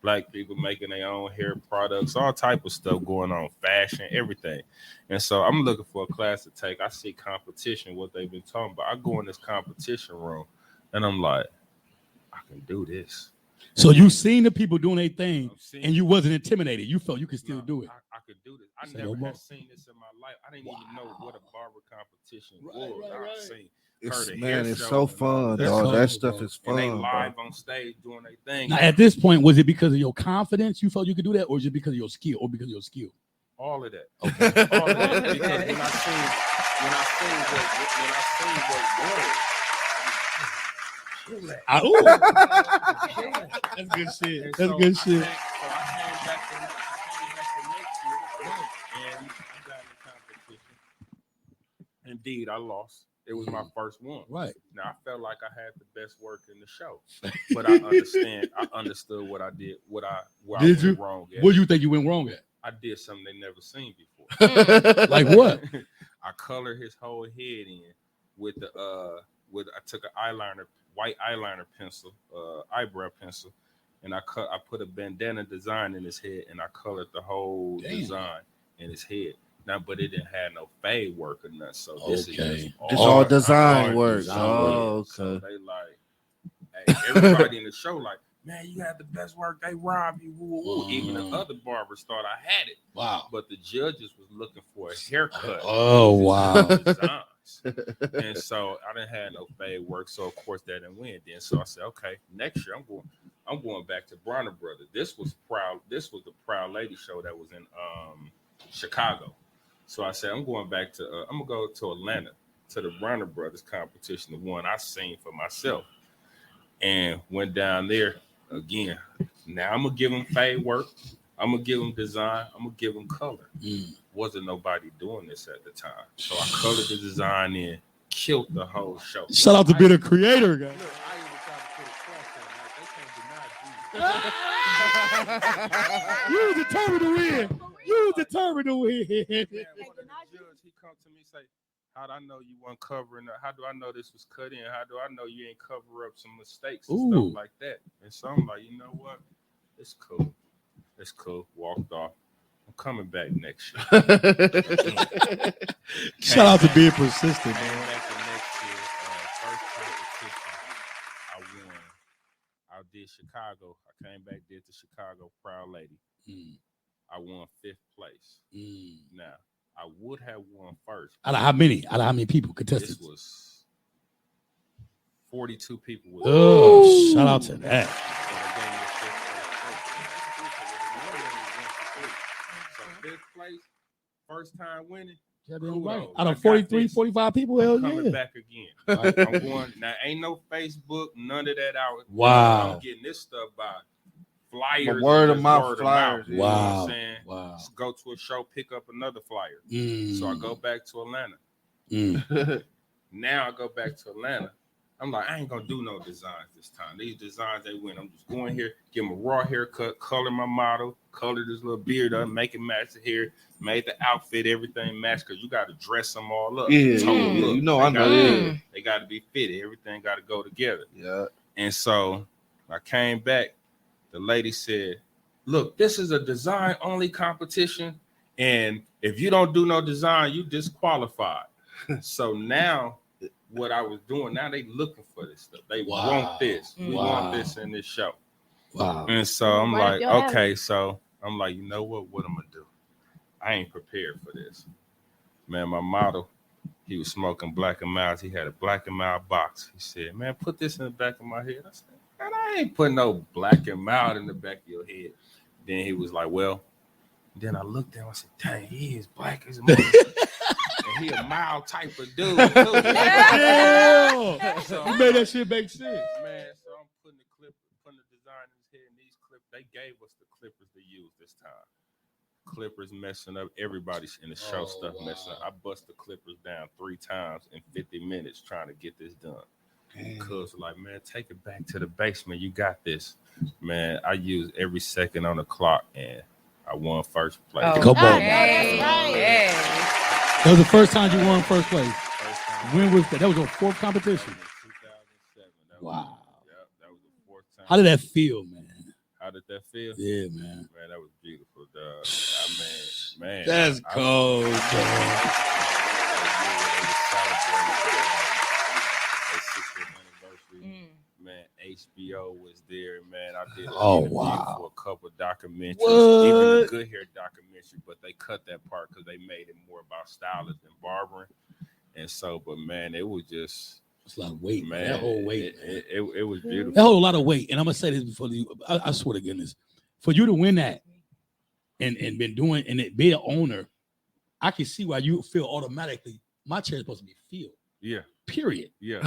black people making their own hair products, all type of stuff going on, fashion, everything. And so I'm looking for a class to take. I see competition, what they've been talking about. I go in this competition room, and I'm like, I can do this. So you seen the people doing their thing, and you wasn't intimidated. You felt you could still do it. I could do this. I never had seen this in my life. I didn't even know what a barber competition was. I've seen. It's so fun, dog. That stuff is fun. And they live on stage doing their thing. Now, at this point, was it because of your confidence you felt you could do that, or just because of your skill, All of that. Okay. All of that. Because when I seen what That's good shit. That's good shit. So I came back the next year, and I got in the competition. Indeed, I lost. It was my first one. Right. Now I felt like I had the best work in the show, but I understood what I did, where I went wrong at. What do you think you went wrong at? I did something they never seen before. Like what? I colored his whole head in with I took an white eyeliner pencil, eyebrow pencil, and I put a bandana design in his head, and I colored the whole design in his head. Now, but it didn't have no fade work or nothing. So this is just all design work. Oh, okay. So they like, hey, everybody in the show like, man, you had the best work. They robbed you. Woo. Even the other barbers thought I had it. Wow. But the judges was looking for a haircut. Oh, wow. And so I didn't have no fade work. So of course that didn't win. Then so I said, okay, next year I'm going back to Brunner Brothers. This was the Proud Lady show that was in Chicago. So I said, I'm going back to I'm gonna go to Atlanta to the Runner Brothers competition, the one I seen for myself, and went down there again. Now I'm gonna give them fade work. I'm gonna give them design. I'm gonna give them color. Wasn't nobody doing this at the time, so I colored the design in, killed the whole show. Shout out to be the creator, guys. Look, I even tried to put a cross on. Like, they can't deny You was determined to win. You was determined to win. Man, one of the judge, he come to me and say, how do I know you weren't covering up? How do I know this was cut in? How do I know you ain't cover up some mistakes and stuff like that? And so I'm like, you know what? It's cool. It's cool. Walked off. I'm coming back next year. Shout out to being persistent, Came man. back the next year. First competition, I won. I did Chicago. I came back, did the Chicago Proud Lady. I won 5th place. Now, I would have won first. Out of how many? Out of how many people contestants? This was 42 people. Oh, shout out to that. So they gave me a 5th place. So 5th place, first time winning. Right. Out of 43, 45 people, hell yeah. Coming back again. Right? I'm going now. Ain't no Facebook, none of that out. Wow. I'm getting this stuff by flyers, word of mouth flyers. You know what I'm saying? Wow. Just go to a show, pick up another flyer. So I go back to Atlanta. Now I go back to Atlanta. I'm like, I ain't gonna do no designs this time. These designs they win. I'm just going here, give them a raw haircut, color my model, color this little beard up, make it match the hair, made the outfit, everything match, because you got to dress them all up. You know, I know. They got to be fitted. Everything got to go together. Yeah. And so I came back. The lady said, look, this is a design only competition. And if you don't do no design, you disqualified. So now what I was doing, now they looking for this stuff. They want this. We want this in this show. Wow. And so I'm like, okay. So I'm like, you know what I'm going to do? I ain't prepared for this. Man, my model, he was smoking Black and Milds. He had a Black and Mild box. He said, man, put this in the back of my head. I said, man, I ain't putting no Black and Mild in the back of your head. Then he was like, well, then I looked at him. I said, dang, he is black as a mother. And he a mild type of dude, too. Yeah. So, You made that shit make sense. Man, so I'm putting the design in his head. And these clips, they gave us the clippers to use this time. Clippers messing up. Everybody's in the show stuff messing up. I bust the clippers down 3 times in 50 minutes trying to get this done. Cuz like, man, take it back to the basement. You got this. Man, I used every second on the clock and I won first place. Come on. Hey, hey. That was the first time you won first place. When was that? That was your 4th competition. 2007. Wow. Yep, that was the 4th time. How did that feel, man? How did that feel? Yeah, man. Man, that was beautiful, dog. I mean, man. That's cold, dog. Man, HBO was there, man. I did wow. for a couple of documentaries, What? even a Good Hair documentary, but they cut that part because they made it more about Stylist and barbering. And so, but man, it was just it's a lot of weight, man. That whole weight, it was beautiful. That whole lot of weight. And I'm gonna say this before you. I swear to goodness, for you to win that and been doing and it, be an owner, I can see why you feel automatically. My chair is supposed to be filled. Yeah. Period. Yeah.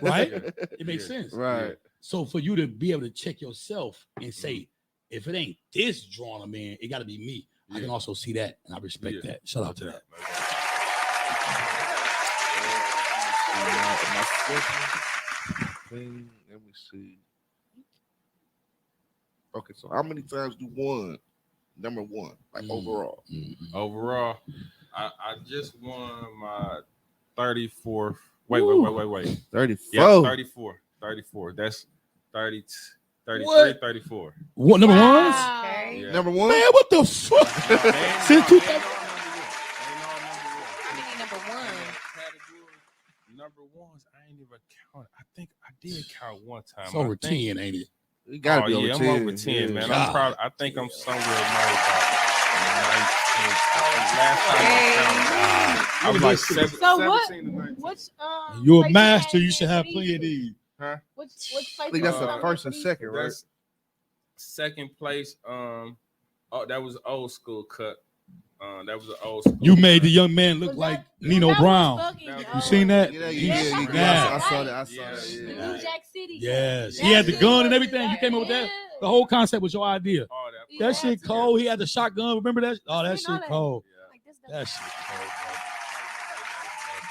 Right. Yeah. It makes sense. Right. Yeah. So for you to be able to check yourself and say, if it ain't this drawing a man, it got to be me. I can also see that, and I respect that. Shout out to that. Let me see. Okay, so how many times you won? Number 1, like overall. Overall, I just won my 34th. Wait. 34. Yeah, 34. That's 30, 33, What? 34. What number ones? Okay. Yeah. Number 1? Man, what the fuck? Since 2000. How many number one? Number ones, I ain't even count. I think I did count one time. It's over I think, 10, ain't it? You gotta be over yeah, 10. I'm over 10, man. God. I'm probably. I think I'm somewhere maybe about 19. Last time I counted, I was like So 17 what? to 19. Which You're a place master. had You should have for plenty of these. Huh? Which place? I think that's was the first and second, right? That's second place. Oh, that was old school cut. That was an old school. You made the young man look Was like that- Nino that was Brown. fucking You You seen that? Yeah. Yeah. I saw that. Yeah. The Yeah. New Jack City. Yes, That he had the shit gun was- and everything. You came up with that. The whole concept was your idea. All Yeah. That shit cold. He had the shotgun. Remember that? Oh, that Seen all shit that. cold. Yeah. Like, this That shit cold, bro.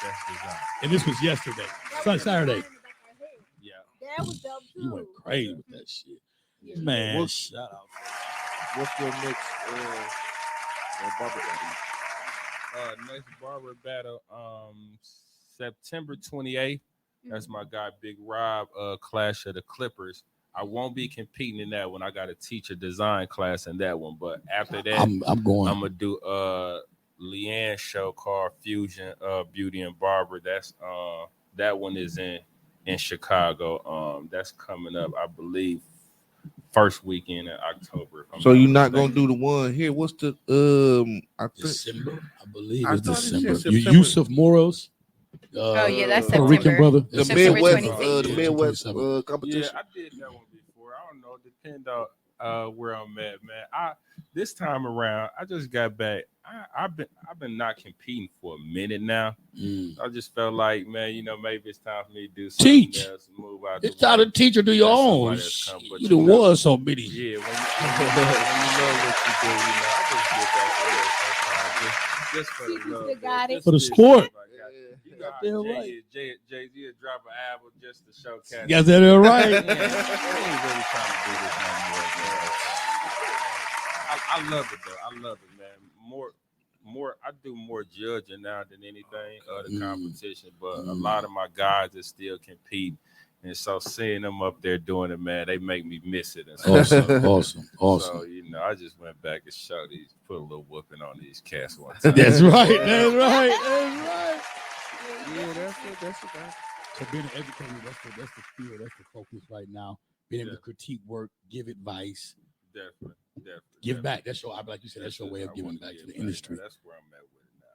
That's design. And this was yesterday, That was Saturday. the line in the back of my head. Yeah. That was dope too. You went crazy with that shit, Yeah. man. What- Shout out. What's your next Barber Next Barber battle, September 28th. That's my guy Big Rob, Clash of the Clippers. I won't be competing in that one. I got to teach a design class in that one. But after that, I'm going. I'm gonna do Leanne's show called Fusion Beauty and Barber. That's that one is in Chicago. That's coming up, I believe, first weekend in October. if I'm So you're not mistaken. gonna do the one here? What's the I think December, I believe I it's thought it said December. September. Yusuf Moros. Oh yeah, that's Puerto Rican September. brother. the September Midwest 26th. the Midwest 27. Yeah, competition. I did that one before. I don't know. Depend on where I'm at, man. This time around, I just got back. I've been not competing for a minute now. I just felt like, man, maybe it's time for me to do something Teach. else, move out. It's the time way. to teach or do your Let own. somebody else come, but You done was so many. Yeah, when you love what you do, I just get back in there sometimes, just for the Teach is love, the bro. goddess. Just For the this sport. stuff I got. You know how Goddamn right. Jay-Z would drop an album just to show cats. You guys said it right. Yeah, I ain't really trying to do this no more, man. I love it though. I love it, man. More. I do more judging now than anything the competition, but a lot of my guys that still compete, and so seeing them up there doing it, man, they make me miss it. And stuff. Awesome. So I just went back and put a little whooping on these cats one time. That's right. That's right. Yeah, that's it. So being an educator, that's the field, that's the focus right now. Being able to critique work, give advice, Definitely. give back. That's your, like you said, that's your way of I giving want back to the give industry. That's where I'm at with it now,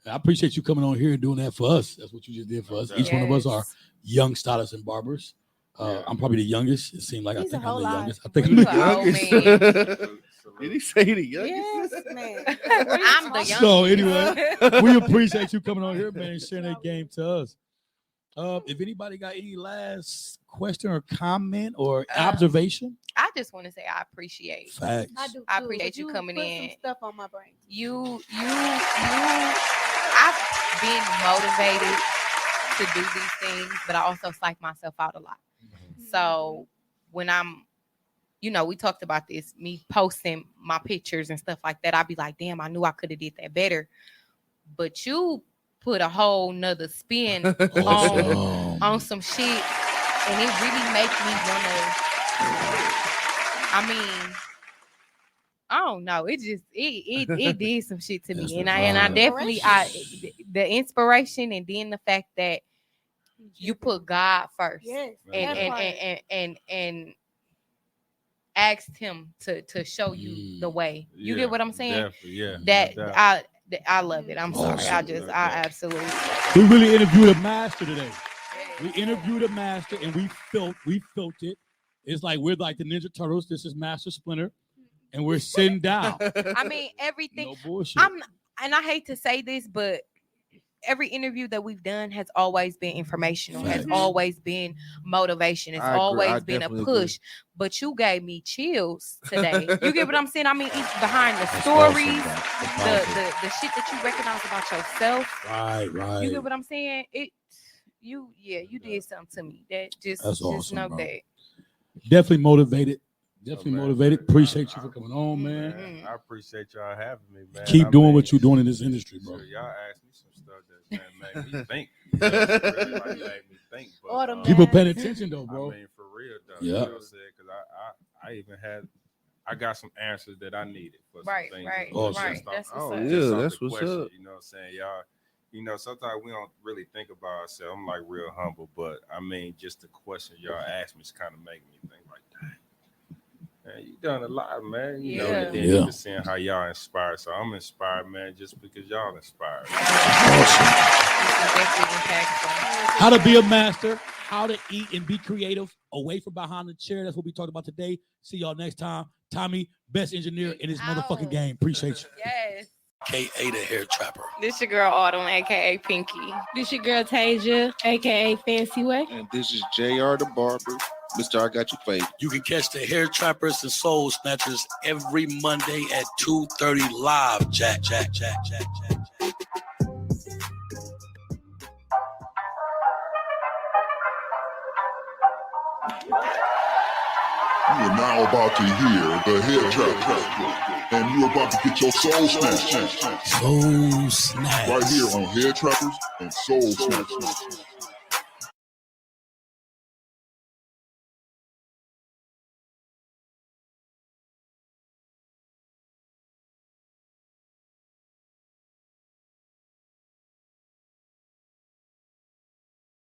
man. I appreciate you coming on here and doing that for us. That's what you just did for us. Each one of us are young stylists and barbers. I'm probably the youngest. It seemed like He's I think a I'm whole the lot. youngest. I think You I'm a the old youngest. man. Did he say the youngest? Yes, man. I'm the youngest. So anyway, we appreciate you coming on here, man, and sharing that game to us. If anybody got any last question or comment or observation, I just want to say I appreciate facts. I do. Too, I appreciate but you coming put in. Some stuff on my brain. you. I've been motivated to do these things, but I also psych myself out a lot. So when I'm, we talked about this, me posting my pictures and stuff like that, I'd be like, damn, I knew I could have did that better. But you put a whole nother spin on some shit, and it really make me I don't know. It just it did some shit to me, and I definitely the inspiration, and then the fact that you put God first, Yes, and asked Him to show you the way. You get what I'm saying? Yeah. That I love it. I'm sorry. I absolutely. We really interviewed a master today. We interviewed a master, and we felt it. It's like we're like the Ninja Turtles. This is Master Splinter, and we're sitting down. I mean, everything. No bullshit. And I hate to say this, but every interview that we've done has always been informational, has always been motivation. It's always been a push. But you gave me chills today. You get what I'm saying? I mean, it's behind the stories, the shit that you recognize about yourself. Right. You get what I'm saying? You did something to me. That just awesome, know bro. that. Definitely motivated. Appreciate you for coming on, man. I appreciate y'all having me, man. Keep doing what you're doing in this industry, bro. Sure, y'all asked me some stuff that made me think. Really made me think. But, people paying attention though, bro. I mean, for real though. Yeah. You know what I'm saying? Because I even I got some answers that I needed for some things. Awesome. Right. That's what's up. That's what's up. You know what I'm saying? Y'all, sometimes we don't really think about ourselves. I'm like real humble, but I mean, just the question y'all ask me is kind of making me think like, dang, man, you done a lot, man. You know, and then you just seeing how y'all inspired. So I'm inspired, man, just because y'all inspired. How to be a master, how to eat and be creative away from behind the chair. That's what we talked about today. See y'all next time. Tommy, best engineer in this motherfucking game. Appreciate you. Yes. aka the Hair Trapper. This your girl Autumn, aka Pinky. This your girl Tasia, aka Fancy Way. And this is JR the Barber. Mr. I Got You Fade. You can catch the Hair Trappers and Soul Snatchers every Monday at 2:30 live. Jack. You are now about to hear the Hair Trapper, and you're about to get your soul snatched. Soul Snatch. Right here on Hair Trappers and Soul Snatchers.